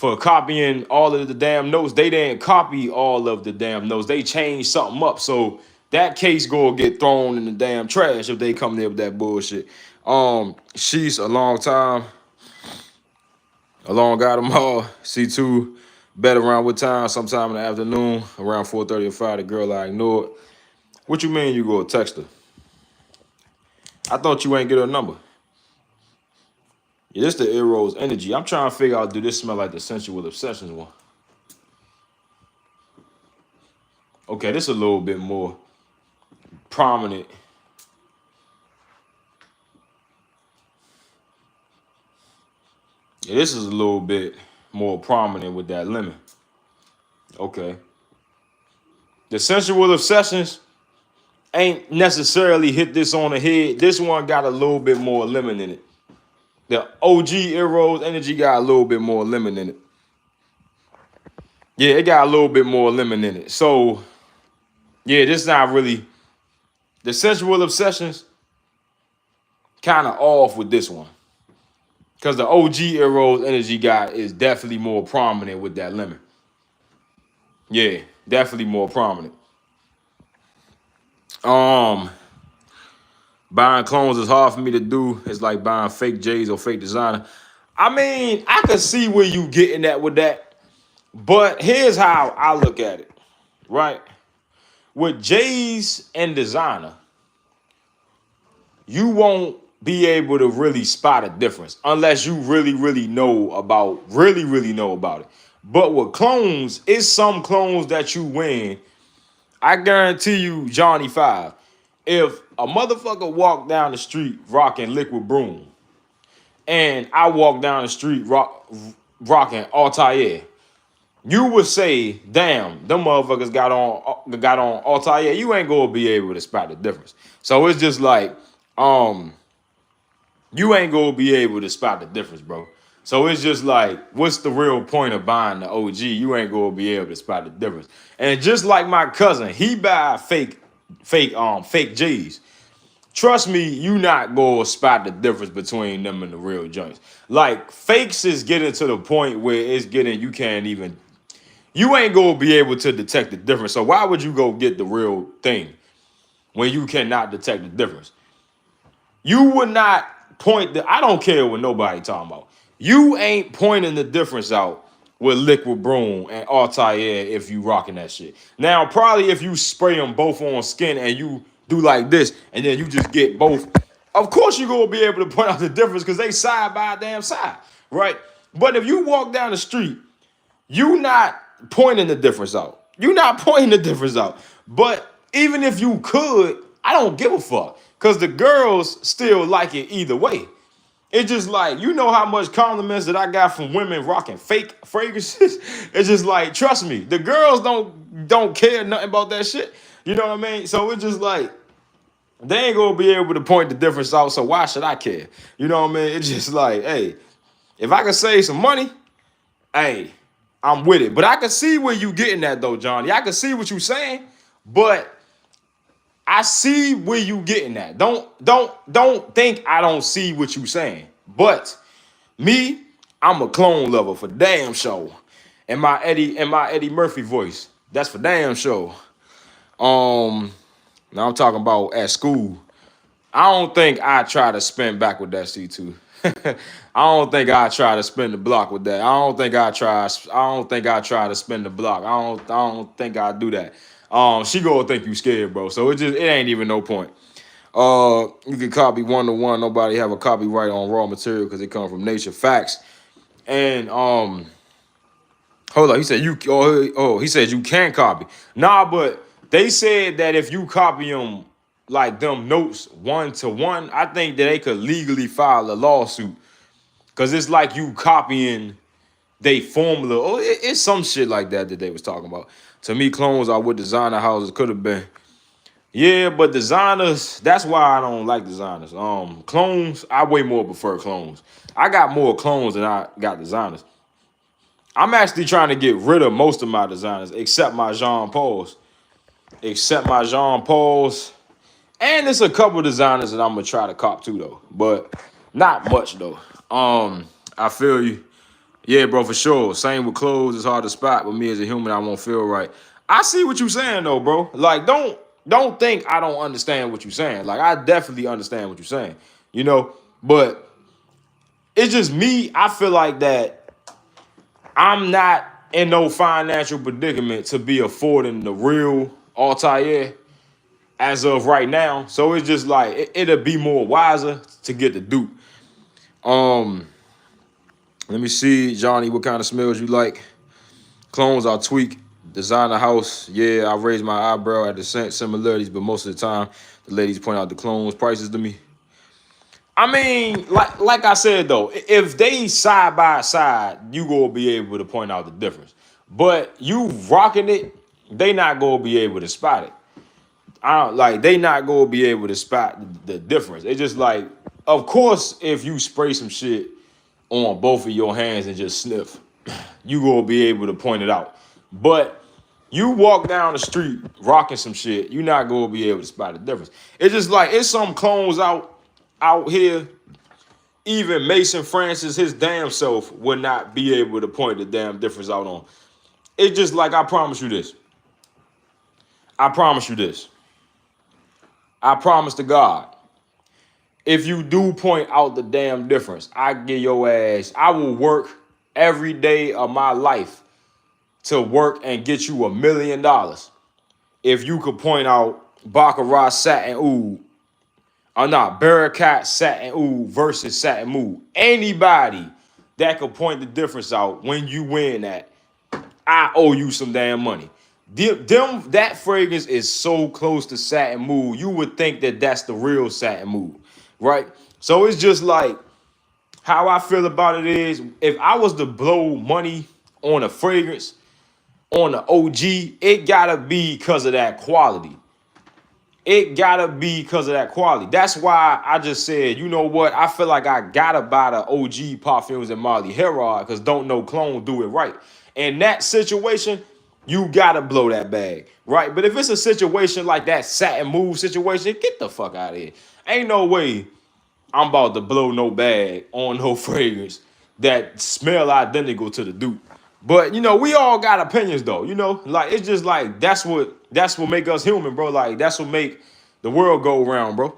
for copying all of the damn notes. They didn't copy all of the damn notes. They changed something up. So that case go get thrown in the damn trash if they come there with that bullshit. She's a long time. Along got them all. C2 bet around what time? Sometime in the afternoon, around 4:30 or 5. The girl I ignored. What you mean you go text her? I thought you ain't get her number. Yeah, this the Eros energy. I'm trying to figure out, do this smell like the Sensual Obsessions one? Okay, this a little bit more prominent. Yeah, this is a little bit more prominent with that lemon. Okay. The Sensual Obsessions ain't necessarily hit this on the head. This one got a little bit more lemon in it. The OG Eros energy got a little bit more lemon in it. Yeah, it got a little bit more lemon in it. So, yeah, this not really... The Sensual Obsessions kind of off with this one. Because the OG Eros energy guy is definitely more prominent with that lemon. Yeah, definitely more prominent. Buying clones is hard for me to do. It's like buying fake J's or fake designer. I mean, I can see where you getting at with that. But here's how I look at it, right? With J's and designer, you won't be able to really spot a difference unless you really know about it. But with clones, it's some clones that you win. I guarantee you, Johnny 5, if a motherfucker walk down the street rocking Liquid Broom, and I walk down the street rocking Altair, you would say, damn, them motherfuckers got on Altair. You ain't gonna be able to spot the difference. So it's just like, you ain't gonna be able to spot the difference, bro. So it's just like, what's the real point of buying the OG? You ain't gonna be able to spot the difference. And just like my cousin, he buy fake G's. Trust me, you not gonna spot the difference between them and the real joints. Like, fakes is getting to the point where it's getting, you ain't gonna be able to detect the difference. So why would you go get the real thing when you cannot detect the difference? You would not I don't care what nobody talking about. You ain't pointing the difference out with Liquid Broom and Altair if you rocking that shit. Now, probably if you spray them both on skin and you do like this and then you just get both, of course you're going to be able to point out the difference because they side by damn side, right? But if you walk down the street, you not pointing the difference out. You not pointing the difference out. But even if you could, I don't give a fuck. Because the girls still like it either way. It's just like, you know how much compliments that I got from women rocking fake fragrances? It's just like, trust me, the girls don't care nothing about that shit. You know what I mean? So it's just like, they ain't gonna be able to point the difference out, so why should I care? You know what I mean? It's just like, hey, if I can save some money, hey, I'm with it. But I can see where you getting at though, Johnny. I can see what you saying, but I see where you getting at. Don't think I don't see what you saying. But me, I'm a clone lover for damn sure. And my Eddie Murphy voice, that's for damn sure. Now I'm talking about at school. I don't think I try to spin back with that C2. I don't think I try to spin the block with that. I don't think I try to spin the block. I don't think I do that. She gonna think you scared, bro. So it ain't even no point. You can copy 1-to-1. Nobody have a copyright on raw material because it come from nature. Facts. And hold on. He said he said you can copy. Nah, but they said that if you copy them like them notes 1-to-1, I think that they could legally file a lawsuit because it's like you copying they formula. Oh, it's some shit like that they was talking about. To me, clones are what designer houses could have been. Yeah, but designers, that's why I don't like designers. Clones, I way more prefer clones. I got more clones than I got designers. I'm actually trying to get rid of most of my designers, except my Jean Pauls. And there's a couple designers that I'm gonna try to cop too though, but not much though. I feel you. Yeah, bro, for sure. Same with clothes. It's hard to spot, but me as a human, I won't feel right. I see what you're saying though, bro. Like, don't think I don't understand what you're saying. Like, I definitely understand what you're saying. You know, but it's just me. I feel like that I'm not in no financial predicament to be affording the real Altair as of right now. So it's just like it'll be more wiser to get the dupe. Um, Let me see, Johnny, what kind of smells you like? Clones, I'll tweak. Designer house, yeah, I raise my eyebrow at the similarities, but most of the time, the ladies point out the clones prices to me. I mean, like I said though, if they side by side, you gonna be able to point out the difference. But you rocking it, they not gonna be able to spot it. They not gonna be able to spot the difference. It's just like, of course, if you spray some shit on both of your hands and just sniff, you gonna be able to point it out. But you walk down the street rocking some shit, you not gonna be able to spot the difference. It's just like it's some clones out here. Even Mason Francis, his damn self, would not be able to point the damn difference out on. It's just like I promise you this. I promise you this. I promise to God. If you do point out the damn difference, I give your ass. I will work every day of my life to work and get you $1 million if you could point out Baccarat Satin Oud, or not, Bearcat Satin Oud versus Satin Mood. Anybody that could point the difference out when you win that, I owe you some damn money. That fragrance is so close to Satin Mood, you would think that that's the real Satin Mood, right? So it's just like, how I feel about it is, if I was to blow money on a fragrance, on the OG, it gotta be because of that quality. It gotta be because of that quality. That's why I just said, you know what? I feel like I gotta buy the OG Parfums and Molly Herod because Don't Know Clone do it right. In that situation, you gotta blow that bag, right? But if it's a situation like that Satin Move situation, get the fuck out of here. Ain't no way I'm about to blow no bag on no fragrance that smell identical to the dupe. But you know, we all got opinions though. You know, like it's just like that's what make us human, bro. Like that's what make the world go around, bro.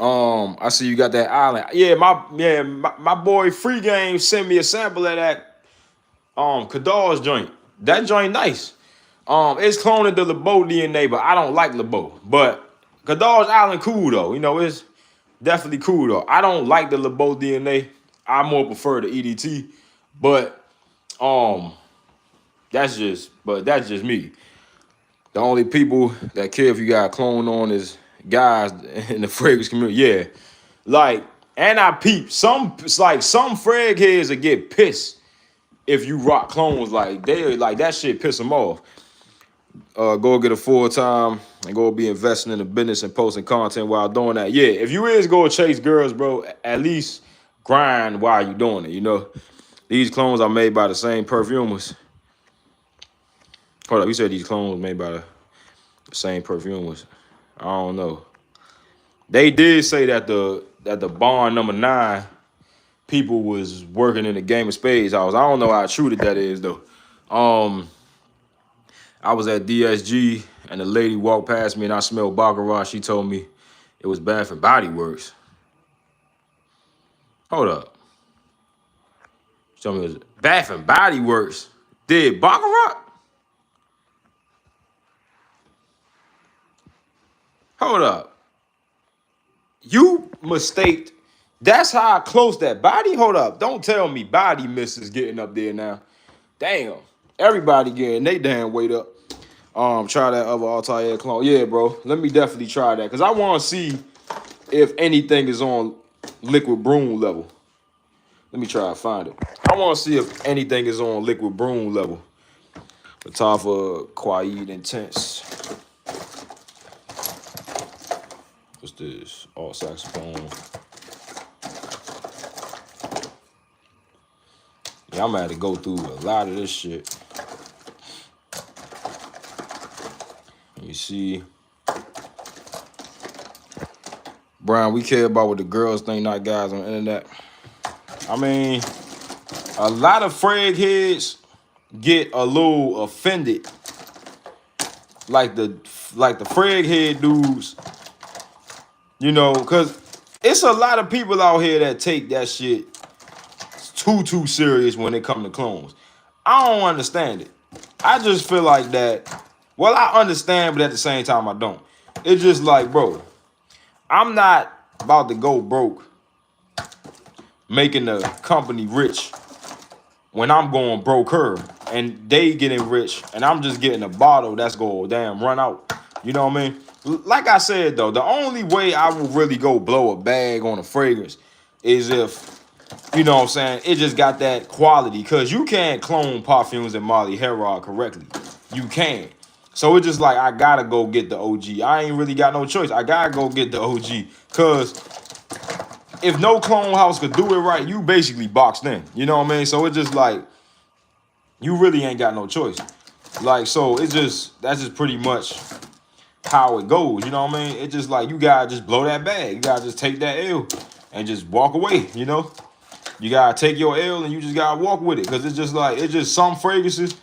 I see you got that island. Yeah, my boy Free Game sent me a sample of that Kadar's joint. That joint nice. It's cloning the LeBeau DNA, but I don't like LeBeau. But Kadar's Island cool though. You know, it's definitely cool though. I don't like the LeBeau DNA. I more prefer the EDT, but that's just me. The only people that care if you got a clone on is guys in the fragrance community. Yeah, like, and I peep some. It's like some frag heads that get pissed if you rock clones. Like they like that shit piss them off. Go get a full time and go be investing in the business and posting content while doing that. Yeah, if you is go chase girls, bro, at least grind while you doing it. You know, these clones are made by the same perfumers. Hold up, you said these clones made by the same perfumers. I don't know. They did say that the Bond number 9 people was working in the Game of Spades house. I don't know how true that is though. I was at DSG and the lady walked past me and I smelled Baccarat. She told me it was Bath and Body Works. Hold up. She told me it was Bath and Body Works. Did Baccarat? Hold up. You mistaked. That's how close that body. Hold up. Don't tell me body misses getting up there now. Damn. Everybody getting they damn weight up. Try that other Altair clone. Yeah, bro. Let me definitely try that. Cause I want to see if anything is on Liquid Broom level. Let me try to find it. I want to see if anything is on Liquid Broom level. Latafa Quaid Intense. What's this? All saxophone. Yeah, I'm gonna have to go through a lot of this shit. You see, Brian, we care about what the girls think, not guys on the internet. I mean, a lot of frag heads get a little offended, like the frag head dudes, you know, because it's a lot of people out here that take that shit too serious when it come to clones. I don't understand it. I just feel like that. Well, I understand, but at the same time, I don't. It's just like, bro, I'm not about to go broke making the company rich when I'm going broke her and they getting rich and I'm just getting a bottle that's going damn run out. You know what I mean? Like I said, though, the only way I will really go blow a bag on a fragrance is if, you know what I'm saying, it just got that quality. Because you can't clone Parfums and Molly Herod correctly. You can. So it's just like, I gotta go get the OG. I ain't really got no choice. I gotta go get the OG. Because if no clone house could do it right, you basically boxed in. You know what I mean? So it's just like, you really ain't got no choice. Like, so it's just, that's just pretty much how it goes. You know what I mean? It's just like, you gotta just blow that bag. You gotta just take that L and just walk away, you know? You gotta take your L and you just gotta walk with it. Because it's just like, it's just some fragrances,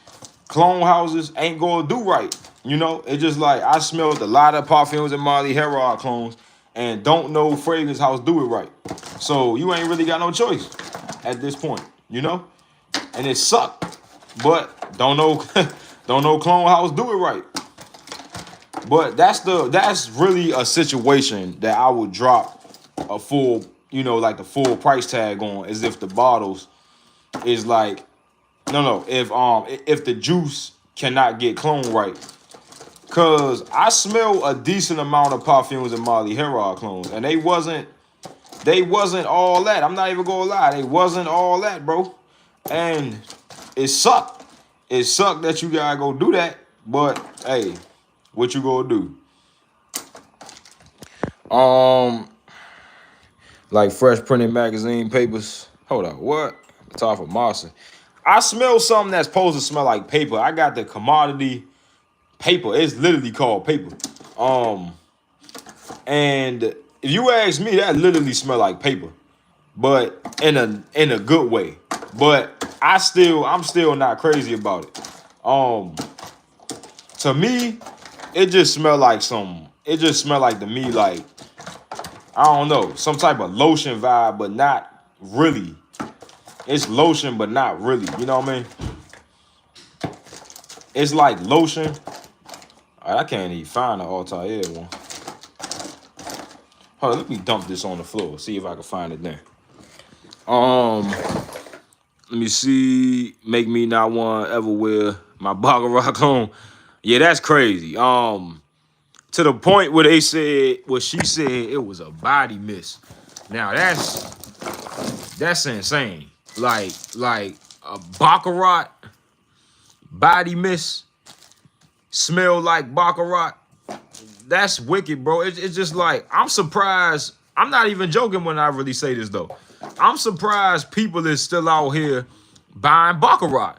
clone houses ain't gonna do right. You know? It's just like, I smelled a lot of Parfums and Molly Herod clones and don't know fragrance house do it right. So you ain't really got no choice at this point, you know? And it sucked. But don't know don't know clone house do it right. But that's really a situation that I would drop a full, you know, like the full price tag on, as if the bottles is like, no, if the juice cannot get cloned right. Cause I smell a decent amount of Parfums and Molly Herod clones, and they wasn't all that. I'm not even gonna lie, they wasn't all that, bro. And it sucked. It sucked that you gotta go do that, but hey, what you gonna do? Like fresh printed magazine papers. Hold on, what? Top of Marcy. I smell something that's supposed to smell like paper. I got the commodity paper. It's literally called paper. And if you ask me, that literally smell like paper, but in a good way. But I'm still not crazy about it. To me, it just smell like it just smell like to me like, I don't know, some type of lotion vibe, but not really. It's lotion, but not really. You know what I mean? It's like lotion. I can't even find the Altair one. Hold on, let me dump this on the floor. See if I can find it there. Let me see. Make me not want to ever wear my Baccarat cologne. Yeah, that's crazy. To the point where they said, well, she said it was a body mist. Now that's insane. Like a Baccarat body mist smell like Baccarat. That's wicked, bro. It's just like, I'm surprised. I'm not even joking when I really say this, though. I'm surprised people is still out here buying Baccarat.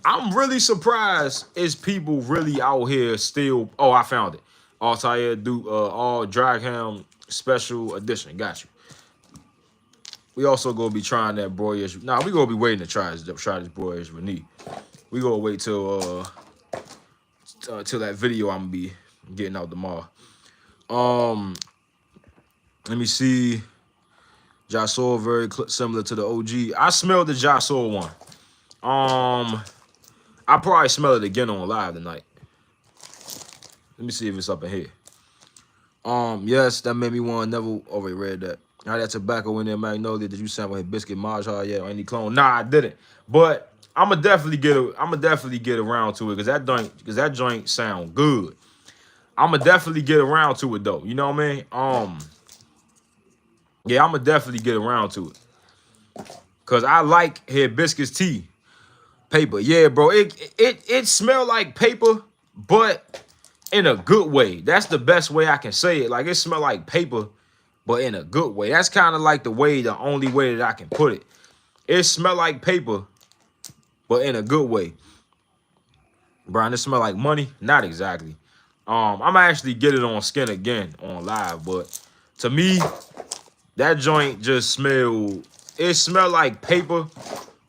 I'm really surprised is people really out here still. Oh, I found it. Altair all Dragham special edition. Got you. We also gonna be trying that Broyes. Nah, we gonna be waiting to try this Broyes Renee. We gonna wait till that video I'm gonna be getting out tomorrow. Let me see. Jasor very similar to the OG. I smelled the Jasor one. I probably smell it again on live tonight. Let me see if it's up in here. Yes, that made me want to never already read that. How that tobacco in there, Magnolia? Did you sample Hibiscus Majha yet or any clone? Nah, I didn't. But I'ma definitely get around to it because that joint sound good. I'ma definitely get around to it though. You know what I mean? Yeah, I'ma definitely get around to it. Cause I like hibiscus tea. Paper. Yeah, bro. It smell like paper, but in a good way. That's the best way I can say it. Like, it smell like paper, but in a good way. That's kind of like the only way that I can put it. It smell like paper, but in a good way. Brian, it smell like money? Not exactly. I'm actually get it on skin again on live, but to me, that joint just smell like paper,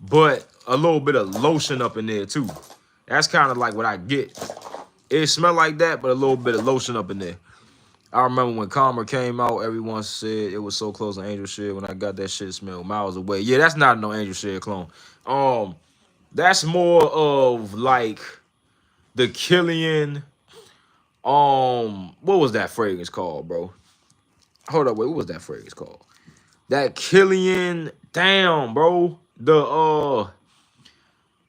but a little bit of lotion up in there too. That's kind of like what I get. It smelled like that, but a little bit of lotion up in there. I remember when Calmer came out, everyone said it was so close to Angel Share. When I got that shit, smelled miles away. Yeah, that's not no Angel Share clone. That's more of like the Killian. What was that fragrance called, bro? Hold up, wait, what was that fragrance called? That Killian, damn, bro.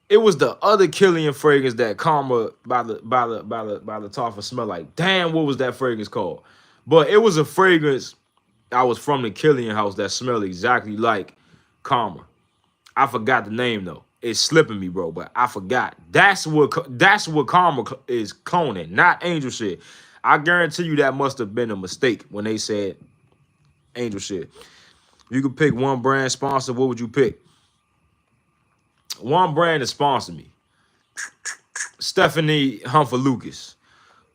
It was the other Killian fragrance that Karma by the Toffa smell like. Damn, what was that fragrance called? But it was a fragrance. I was from the Killian house that smelled exactly like Karma. I forgot the name though. It's slipping me, bro, but I forgot. That's what Karma is cloning, not Angel Shit. I guarantee you that must have been a mistake when they said Angel Shit. You could pick one brand sponsor. What would you pick? One brand to sponsor me. Stephanie Humphrey Lucas.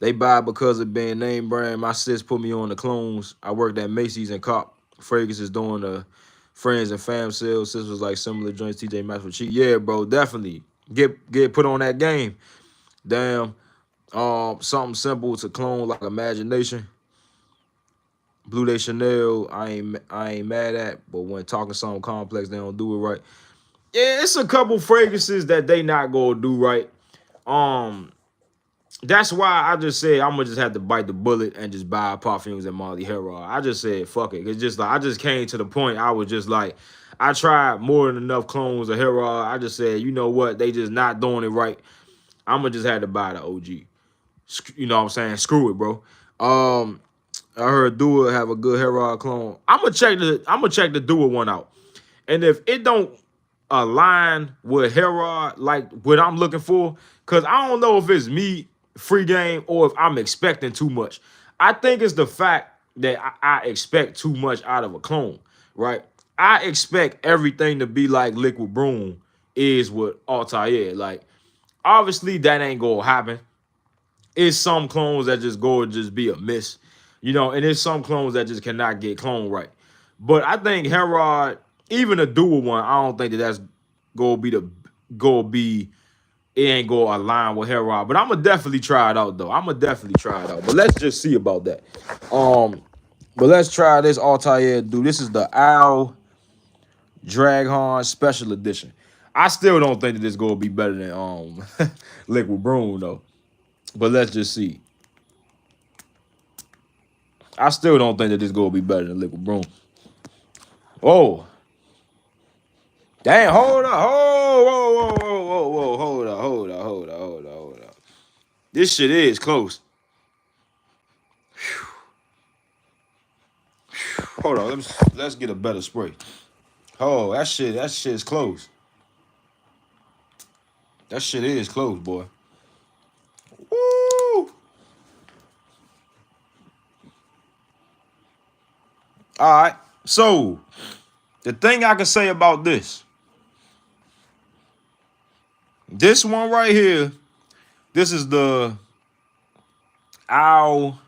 They buy because of being name brand. My sis put me on the clones. I worked at Macy's and Cop Fragrances doing the friends and fam sales. Sis was like similar joints. TJ Maxx for cheap. Yeah, bro, definitely get put on that game. Damn. Something simple to clone like Imagination. Blue Day Chanel. I ain't mad at, but when talking something complex, they don't do it right. Yeah, it's a couple fragrances that they not gonna do right. That's why I just said I'm gonna just have to bite the bullet and just buy perfumes at Molly Herod. I just said fuck it. It's just like I just came to the point. I was just like, I tried more than enough clones of Herod. I just said, you know what? They just not doing it right. I'm gonna just have to buy the OG. You know what I'm saying? Screw it, bro. I heard Dua have a good Herod clone. I'm gonna check the Dua one out. And if it don't align with Herod, like what I'm looking for, because I don't know if it's me free game or if I'm expecting too much. I think it's the fact that I expect too much out of a clone, right? I expect everything to be like Liquid Broom is with Altair. Like, obviously that ain't gonna happen. It's some clones that just go and just be a miss, you know, and there's some clones that just cannot get cloned right. But I think Herod, even a dual one, I don't think that's gonna be it ain't gonna align with Herod. But I'm gonna definitely try it out though. But let's just see about that. But let's try this Altair dude. This is the Owl Draghorn Special Edition. I still don't think that this gonna be better than Liquid Broom though. But let's just see. I still don't think that this gonna be better than Liquid Broom. Oh. Damn, hold up. Whoa. Hold up. This shit is close. Hold on, let's get a better spray. Oh, that shit's close. That shit is close, boy. Woo! All right, so the thing I can say about this one right here, this is the Owl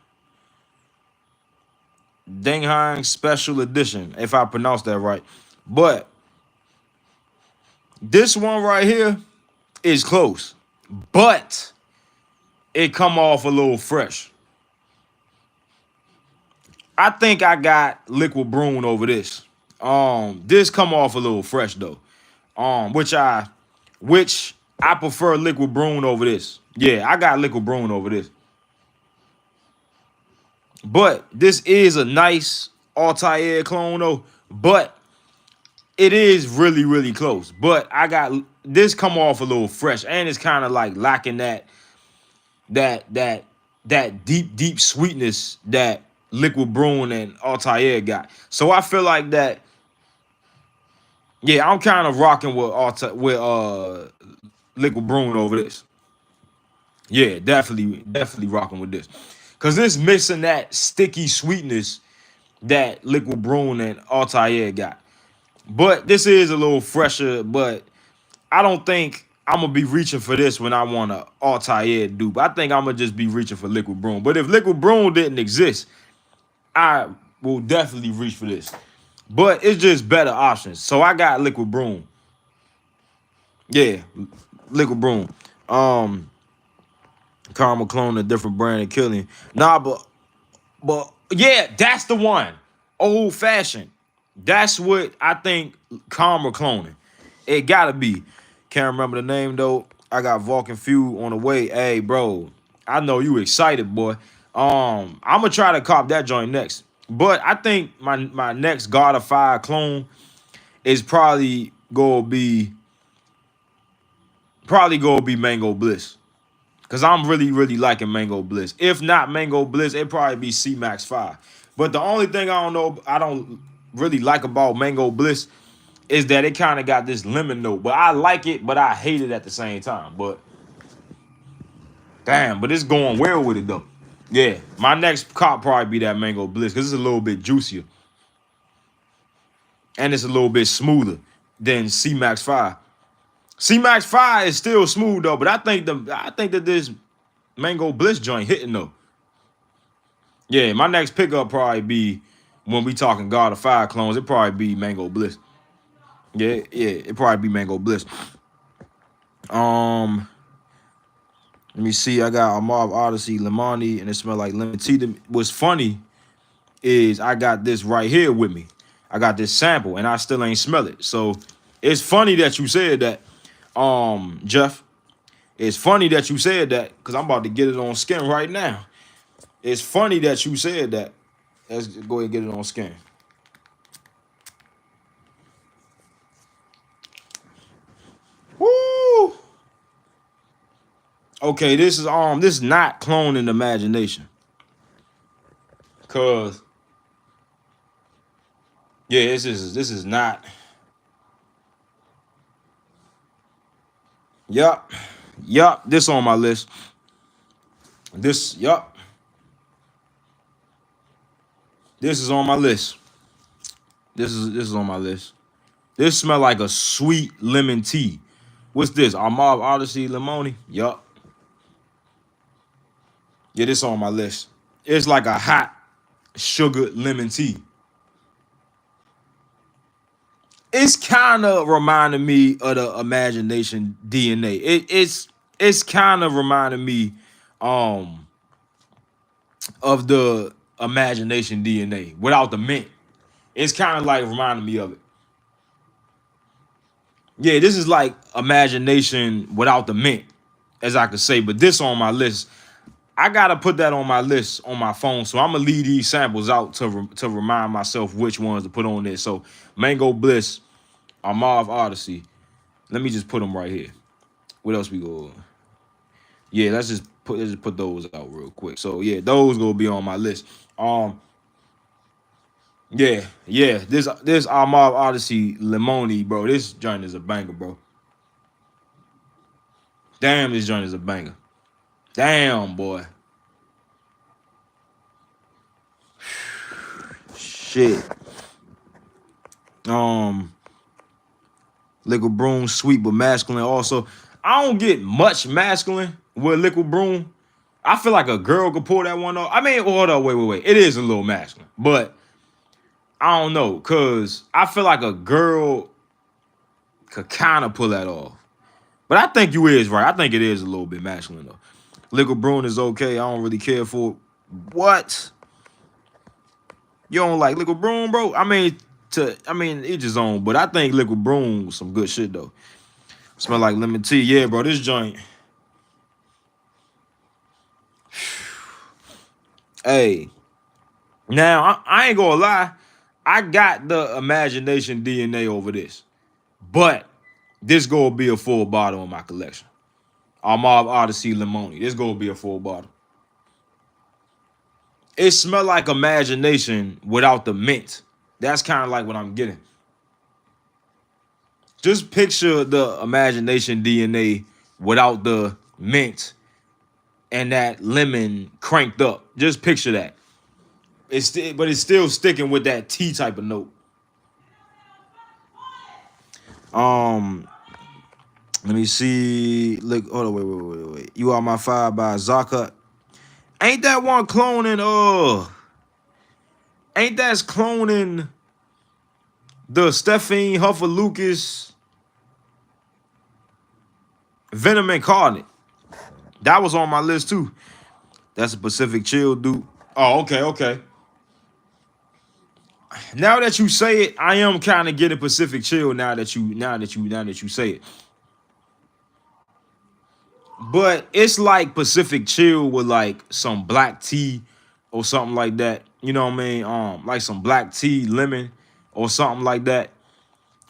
Draghorn Special Edition, if I pronounce that right. But this one right here is close, but it come off a little fresh. I think I got Liquid Broom over this. This come off a little fresh though. Which I prefer Liquid Broom over this. Yeah, I got Liquid Broom over this. But this is a nice Altair clone though. But it is really, really close. But I got this come off a little fresh, and it's kind of like lacking that deep sweetness that Liquid Broom and Altair got. So I feel like that. Yeah, I'm kind of rocking with Liquid Broom over this. Yeah, definitely rocking with this. Cause this missing that sticky sweetness that Liquid Broom and Altair got. But this is a little fresher, but I don't think I'm gonna be reaching for this when I want a Altair dupe. I think I'm gonna just be reaching for Liquid Broom. But if Liquid Broom didn't exist, I will definitely reach for this. But it's just better options. So I got Liquid Broom. Yeah, Liquid Broom. Caramel clone, a different brand of Killian. Nah, but yeah, that's the one. Old fashioned. That's what I think caramel cloning. It gotta be. Can't remember the name though. I got Vulcan Feud on the way. Hey, bro, I know you excited, boy. I'm gonna try to cop that joint next. But I think my next God of Fire clone is probably gonna be Mango Bliss. Cause I'm really liking Mango Bliss. If not Mango Bliss, it'd probably be C Max 5. But the only thing I don't really like about Mango Bliss is that it kind of got this lemon note. But I like it, but I hate it at the same time. But damn, but it's going well with it though. Yeah, my next cop probably be that Mango Bliss because it's a little bit juicier and it's a little bit smoother than C Max 5. C Max 5 is still smooth though, but I think that this Mango Bliss joint hitting though. Yeah, my next pickup probably be when we talking God of Fire clones. It probably be Mango Bliss. Yeah, it probably be Mango Bliss. Um, Let me see. I got a Marv Odyssey Limani, and it smell like lemon tea. What's funny is I got this right here with me. I got this sample, and I still ain't smell it. So it's funny that you said that, Jeff. It's funny that you said that because I'm about to get it on skin right now. It's funny that you said that. Let's go ahead and get it on skin. Woo! Okay, this is not cloning imagination. Cause yeah, this is not. Yup. Yup. This on my list. Yup. This is on my list. This is on my list. This smell like a sweet lemon tea. What's this? Armave Odyssey Limoni? Yup. Yeah, this on my list. It's like a hot sugar lemon tea. It's kind of reminding me of the imagination DNA. It's kind of reminding me um of the imagination DNA without the mint. It's kind of like reminding me of it. Yeah, this is like imagination without the mint, as I could say. But this on my list, I gotta put that on my list on my phone. So I'm gonna leave these samples out to remind myself which ones to put on there. So Mango Bliss, Armave Odyssey. Let me just put them right here. What else we go? Yeah, let's just put those out real quick. So yeah, those gonna be on my list. Um, yeah. This Armave Odyssey Limoni, bro. This joint is a banger, bro. Damn, this joint is a banger. Damn, boy. Shit. Um, Liquid Broom, sweet but masculine. Also, I don't get much masculine with Liquid Broom. I feel like a girl could pull that one off. I mean, hold up, wait. It is a little masculine, but I don't know, cause I feel like a girl could kind of pull that off. But I think you is right. I think it is a little bit masculine though. Liquid Broom is okay. I don't really care for it. What? You don't like Liquid Broom, bro? I mean, each his own, but I think Liquid Broom was some good shit though. Smell like lemon tea. Yeah, bro. This joint. Hey. Now, I ain't gonna lie. I got the imagination DNA over this. But this gonna be a full bottle in my collection. Armave Odyssey Limoni. This gonna be a full bottle. It smell like imagination without the mint. That's kind of like what I'm getting. Just picture the imagination DNA without the mint and that lemon cranked up. Just picture that. But it's still sticking with that tea type of note. Um, Let me see. Look, hold on, wait. You Are My Fire by Zaka. Ain't that one cloning? Ain't that cloning the Stephane Huffer Lucas Venom Incarnate. That was on my list too. That's a Pacific Chill dude. Oh, okay. Now that you say it, I am kind of getting Pacific Chill now that you say it. But it's like Pacific Chill with like some black tea or something like that. You know what I mean? Like some black tea, lemon, or something like that.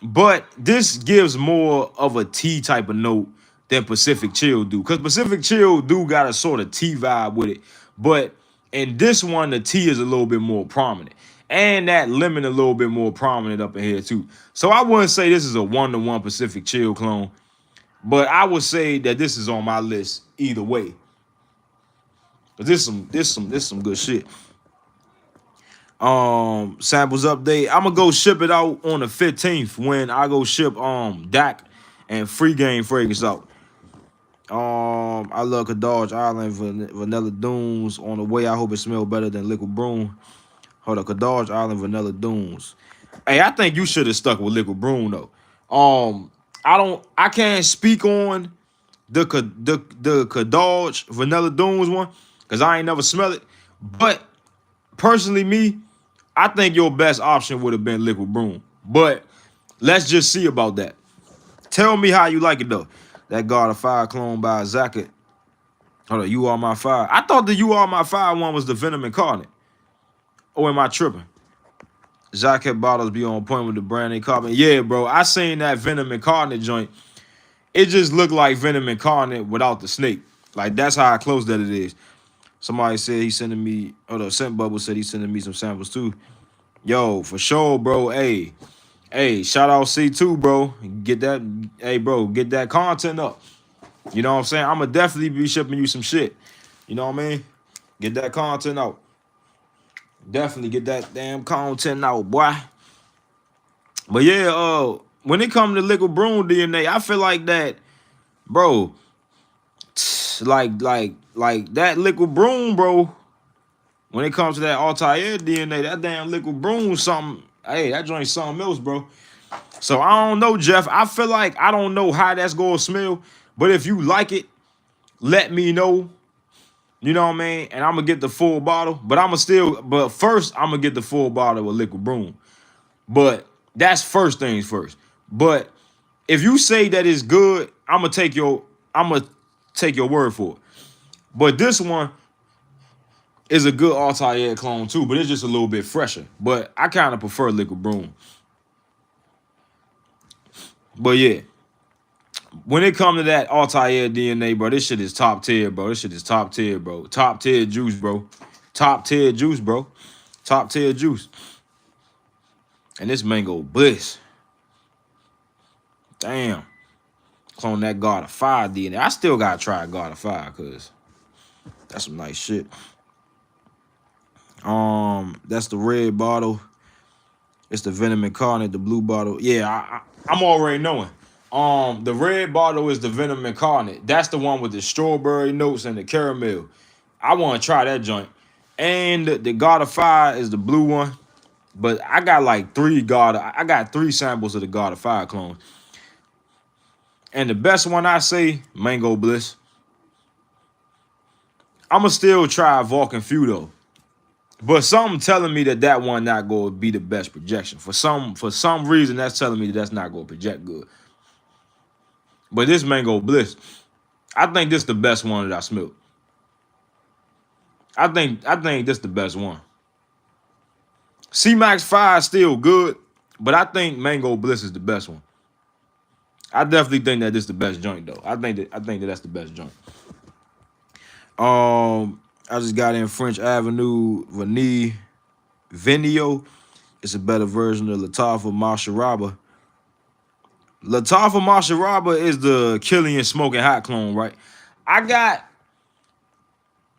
But this gives more of a tea type of note than Pacific Chill do. Because Pacific Chill do got a sort of tea vibe with it. But in this one, the tea is a little bit more prominent. And that lemon a little bit more prominent up in here too. So I wouldn't say this is a one-to-one Pacific Chill clone. But I would say that this is on my list either way. But this some good shit. Samples update. I'm gonna go ship it out on the 15th when I go ship Dak and Free Game fragrance out. I love Kadaj Island Vanilla Dunes on the way. I hope it smells better than Liquid Broom. Hold up, Kadaj Island Vanilla Dunes. Hey, I think you should have stuck with Liquid Broom though. I can't speak on the Kadaj Vanilla Dunes one because I ain't never smelled it. But personally, me, I think your best option would have been Liquid Broom. But let's just see about that. Tell me how you like it though. That God of Fire clone by Zaka. Hold on, You Are My Fire. I thought the You Are My Fire one was the Venom Incarnate. Or am I tripping? Zaka bottles be on point with the branding carbon. Yeah, bro. I seen that Venom Incarnate joint. It just looked like Venom Incarnate without the snake. Like, that's how close that it is. Somebody said he's sending me, Scent Bubble said he's sending me some samples too. Yo, for sure, bro. Hey, shout out C2, bro. Get that, hey, bro, get that content up. You know what I'm saying? I'm going to definitely be shipping you some shit. You know what I mean? Get that content out. Definitely get that damn content out, boy. But yeah, when it comes to Liquid Broom DNA, I feel like that, bro, like that Liquid Broom, bro, when it comes to that Altair DNA, that damn Liquid Broom something, hey, that joint something else, bro. So I don't know, Jeff. I feel like I don't know how that's gonna smell, but if you like it, let me know. You know what I mean? And I'm gonna get the full bottle, but first I'm gonna get the full bottle of Liquid Broom. But that's first things first. But if you say that it's good, I'm gonna take your word for it. But this one is a good Altair clone too, but it's just a little bit fresher. But I kind of prefer Liquid Broom. But yeah, when it comes to that Altair DNA, bro, this shit is top tier, bro. Top tier juice, bro. Top tier juice, bro. Top tier juice. And this Mango Bliss. Damn. Clone that God of Fire DNA. I still gotta try God of Fire, cause that's some nice shit. That's the red bottle. It's the Venom Incarnate, the blue bottle. Yeah, I'm already knowing. The red bottle is the Venom Incarnate. That's the one with the strawberry notes and the caramel. I want to try that joint. And the God of Fire is the blue one. But I got like three samples of the God of Fire clones. And the best one I say, Mango Bliss. I'ma still try Vulcan Few though. But something telling me that one not going to be the best projection. For some reason, that's telling me that's not going to project good. But this Mango Bliss, I think this the best one that I smelled. I think this the best one. C-Max 5 is still good, but I think Mango Bliss is the best one. I definitely think that this is the best joint though. I think that that's the best joint. I just got in French Avenue Venio. It's a better version of Lattafa Masharaba. Lattafa Masharaba is the Killian Smoking Hot clone, right? I got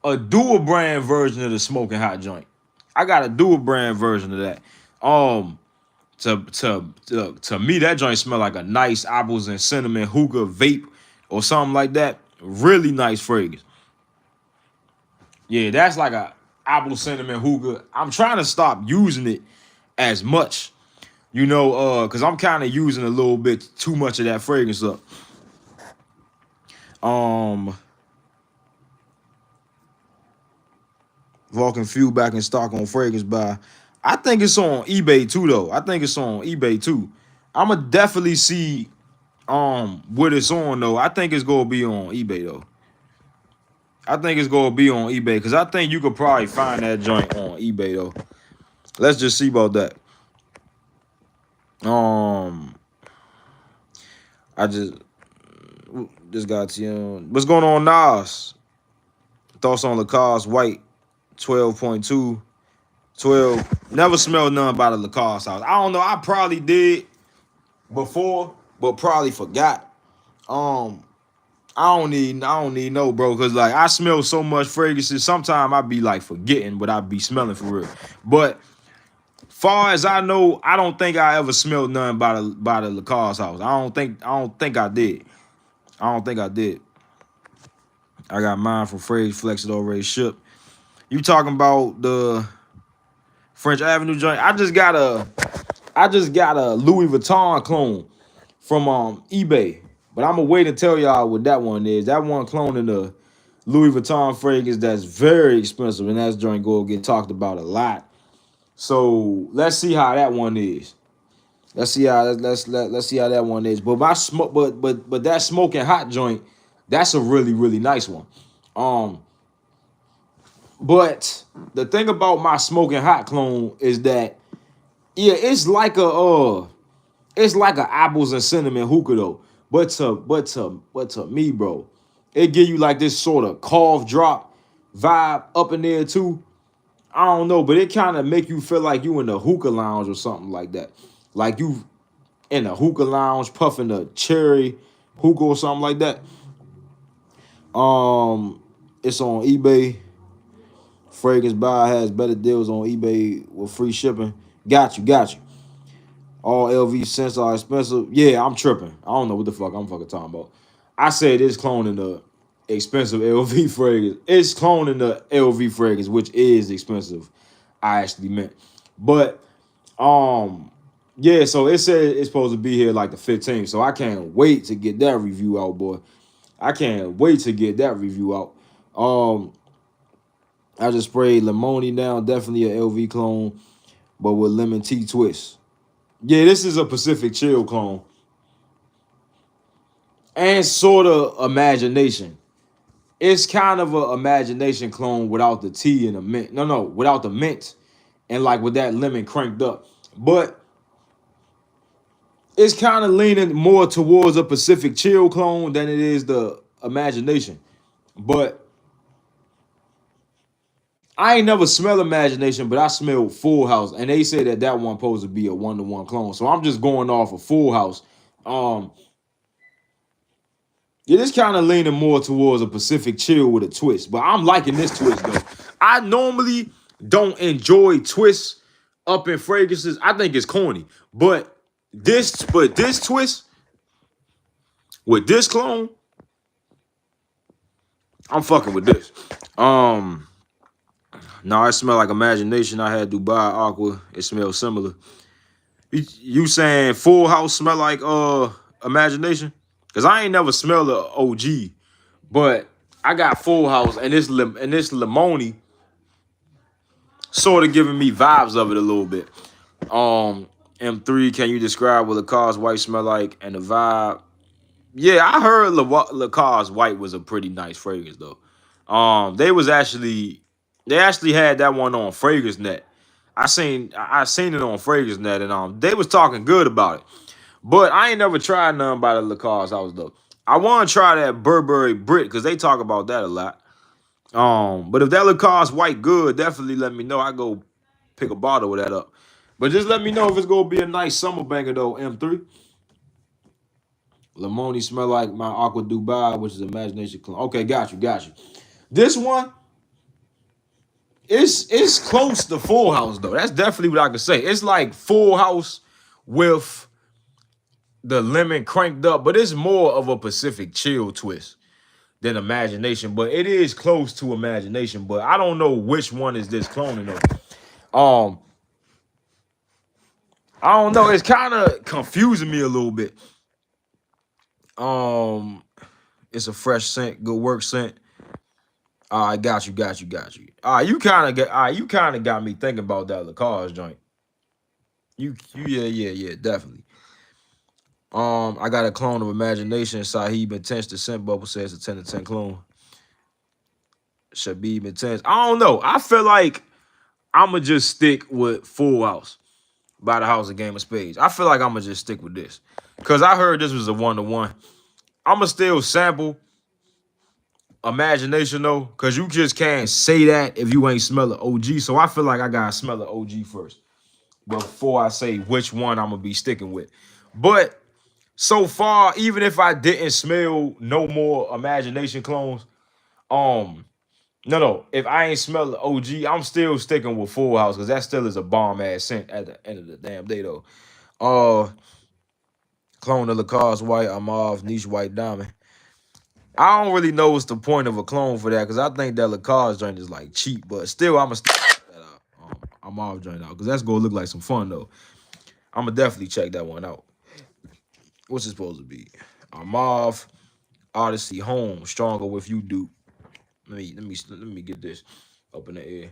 a dual brand version of the Smoking Hot joint. I got a dual brand version of that. To me, that joint smell like a nice apples and cinnamon hookah vape or something like that. Really nice fragrance. Yeah, that's like a apple cinnamon hookah. I'm trying to stop using it as much, you know, because I'm kind of using a little bit too much of that fragrance up. Vulcan Fuel back in stock on Fragrance Buy. I think it's on eBay too, though. I think it's on eBay too. I'ma definitely see what it's on though. I think it's gonna be on eBay though. I think it's gonna be on eBay because I think you could probably find that joint on eBay though. Let's just see about that. I just got to what's going on, Nas? Thoughts on Lacoste White 12.2 12. Never smelled none by the Lacoste house. I don't know. I probably did before, but probably forgot. I don't need no, bro, cause like I smell so much fragrances. Sometimes I be like forgetting what I be smelling for real. But far as I know, I don't think I ever smelled none by the Lacoste house. I don't think I did. I don't think I did. I got mine from Fragrance Flex. It already shipped. You talking about the French Avenue joint? I just got a Louis Vuitton clone from eBay. But I'm gonna wait and tell y'all what that one is. That one clone in the Louis Vuitton fragrance that's very expensive, and that joint go get talked about a lot. So let's see how that one is. Let's see how that one is. But my smoke, but that smoking hot joint, that's a really nice one. But the thing about my smoking hot clone is that it's like a apples and cinnamon hookah though. But to me, bro, it give you like this sort of cough drop vibe up in there too. I don't know, but it kind of make you feel like you in the hookah lounge or something like that. Like you in a hookah lounge puffing a cherry hookah or something like that. It's on eBay. Fragrance Buy has better deals on eBay with free shipping. Got you. All LV scents are expensive. Yeah, I'm tripping. I don't know what the fuck I'm fucking talking about. I said it's cloning the expensive LV fragrance. It's cloning the LV fragrance, which is expensive. I actually meant. But yeah, so it said it's supposed to be here like the 15th. So I can't wait to get that review out, boy. I can't wait to get that review out. I just sprayed Limoni down, definitely a LV clone, but with lemon tea twist. Yeah, this is a Pacific Chill clone. And sort of Imagination. It's kind of a Imagination clone without the tea and the mint. No, without the mint and like with that lemon cranked up. But it's kind of leaning more towards a Pacific Chill clone than it is the Imagination. But I ain't never smelled Imagination, but I smelled Full House, and they say that one supposed to be a 1-to-1 clone. So I'm just going off of Full House. Yeah, this kind of leaning more towards a Pacific Chill with a twist, but I'm liking this twist though. I normally don't enjoy twists up in fragrances. I think it's corny, but this twist with this clone, I'm fucking with this. No, it smell like Imagination. I had Dubai Aqua. It smells similar. You saying Full House smell like Imagination? Cause I ain't never smelled a OG, but I got Full House and this Limoni sort of giving me vibes of it a little bit. M3, can you describe what Lacoste White smell like and the vibe? Yeah, I heard Lacoste White was a pretty nice fragrance though. They actually had that one on Fragrance Net. I seen it on Fragrance Net, and they was talking good about it. But I ain't never tried none by the Lacoste house though. I want to try that Burberry Brit because they talk about that a lot. But if that Lacoste White good, definitely let me know. I go pick a bottle of that up. But just let me know if it's gonna be a nice summer banger though. M3. Limoni smell like my Aqua Dubai, which is Imagination clone. Okay, got you. This one. It's close to Full House though. That's definitely what I can say. It's like Full House with the lemon cranked up, but it's more of a Pacific Chill twist than Imagination. But it is close to Imagination. But I don't know which one is this cloning though. I don't know. It's kind of confusing me a little bit. It's a fresh scent, good work scent. All right, got you. All right, you kind of got me thinking about that Lacoste joint. Yeah, definitely. I got a clone of Imagination. Sahib Intense. The scent bubble says a 10 to 10 clone. Shabib Intense. I don't know. I feel like I'ma just stick with Full House by the House of Game of Spades. I feel like I'ma just stick with this. Cause I heard this was a 1-to-1. I'ma still sample Imagination though, cause you just can't say that if you ain't smell the OG. So I feel like I gotta smell the OG first before I say which one I'm gonna be sticking with. But so far, even if I didn't smell no more Imagination clones, no, if I ain't smell the OG, I'm still sticking with Full House because that still is a bomb ass scent at the end of the damn day though. Clone of Lacoste White, I'm off Niche White Diamond. I don't really know what's the point of a clone for that because I think that Lacoste joint is like cheap, but still I'm gonna stick that out. I'm off joint out because that's gonna look like some fun though. I'm gonna definitely check that one out. What's it supposed to be? Marv, Odyssey, Home, Stronger With You, Duke. Let me get this up in the air.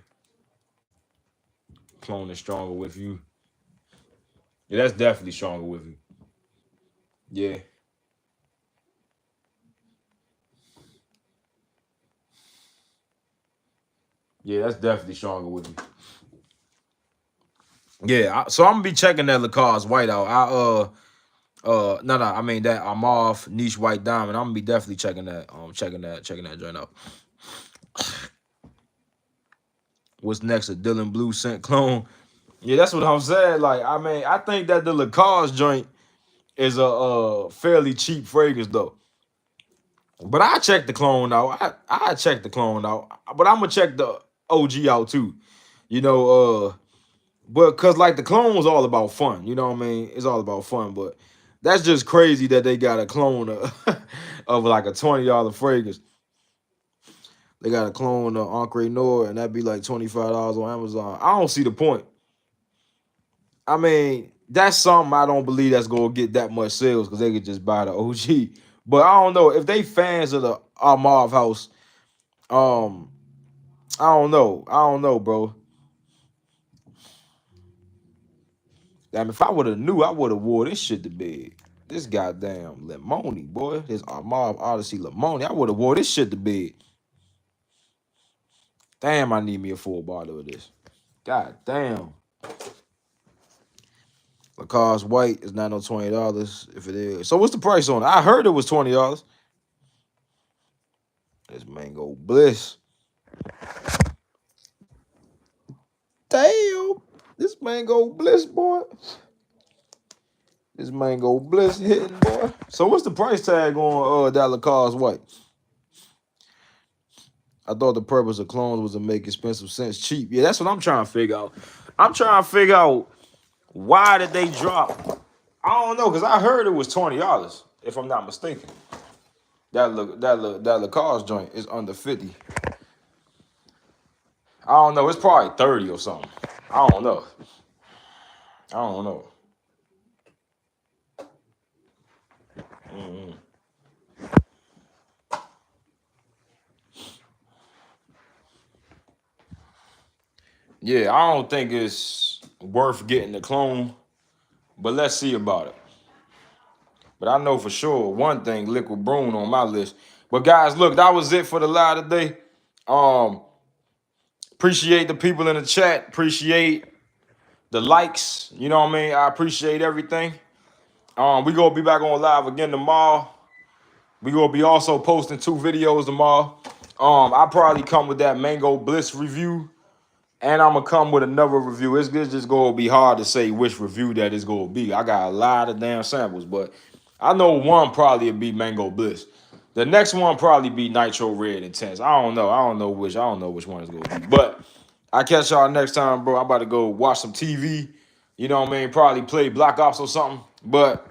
Clone is Stronger With You. Yeah, that's definitely Stronger With You. Yeah. Yeah, that's definitely Stronger With You. Yeah, so I'm gonna be checking that Lacoste White out. I mean that I'm off Niche White Diamond. I'm gonna be definitely checking that. Checking that joint out. What's next? A Dylan Blue scent clone. Yeah, that's what I'm saying. Like, I mean, I think that the Lacoste joint is a fairly cheap fragrance though. But I check the clone out. I check the clone out. But I'm gonna check the OG out too. You know, but cause like the clone was all about fun. You know what I mean? It's all about fun. But that's just crazy that they got a clone of like a $20 fragrance. They got a clone of Ancre Noir, and that'd be like $25 on Amazon. I don't see the point. I mean, that's something I don't believe that's gonna get that much sales because they could just buy the OG. But I don't know if they fans of the Marv House. I don't know, bro. Damn, if I would have knew, I would have wore this shit to bed. This goddamn Limoni, boy. This Marv Odyssey Limoni. I would have wore this shit to bed. Damn, I need me a full bottle of this. God damn. Lacoste White is not no $20 if it is. So what's the price on it? I heard it was $20. This Mango Bliss. Damn. This Mango Bliss, boy. This Mango Bliss hitting, boy. So what's the price tag on that Lacoste White? I thought the purpose of clones was to make expensive scents cheap. Yeah, that's what I'm trying to figure out. I'm trying to figure out why did they drop. I don't know, because I heard it was $20, if I'm not mistaken. That Lacoste joint is under 50. I don't know. It's probably 30 or something. I don't know. Yeah, I don't think it's worth getting the clone, but let's see about it. But I know for sure one thing, Liquid Broom on my list. But guys, look, that was it for the live today. Appreciate the people in the chat. Appreciate the likes. You know what I mean? I appreciate everything. We gonna be back on live again tomorrow. We gonna be also posting 2 videos tomorrow. I probably come with that Mango Bliss review, and I'm gonna come with another review. It's just gonna be hard to say which review that is gonna be. I got a lot of damn samples, but I know one probably will be Mango Bliss. The next one probably be Nitro Red Intense. I don't know which one is gonna be. But I catch y'all next time, bro. I'm about to go watch some TV. You know what I mean? Probably play Black Ops or something. But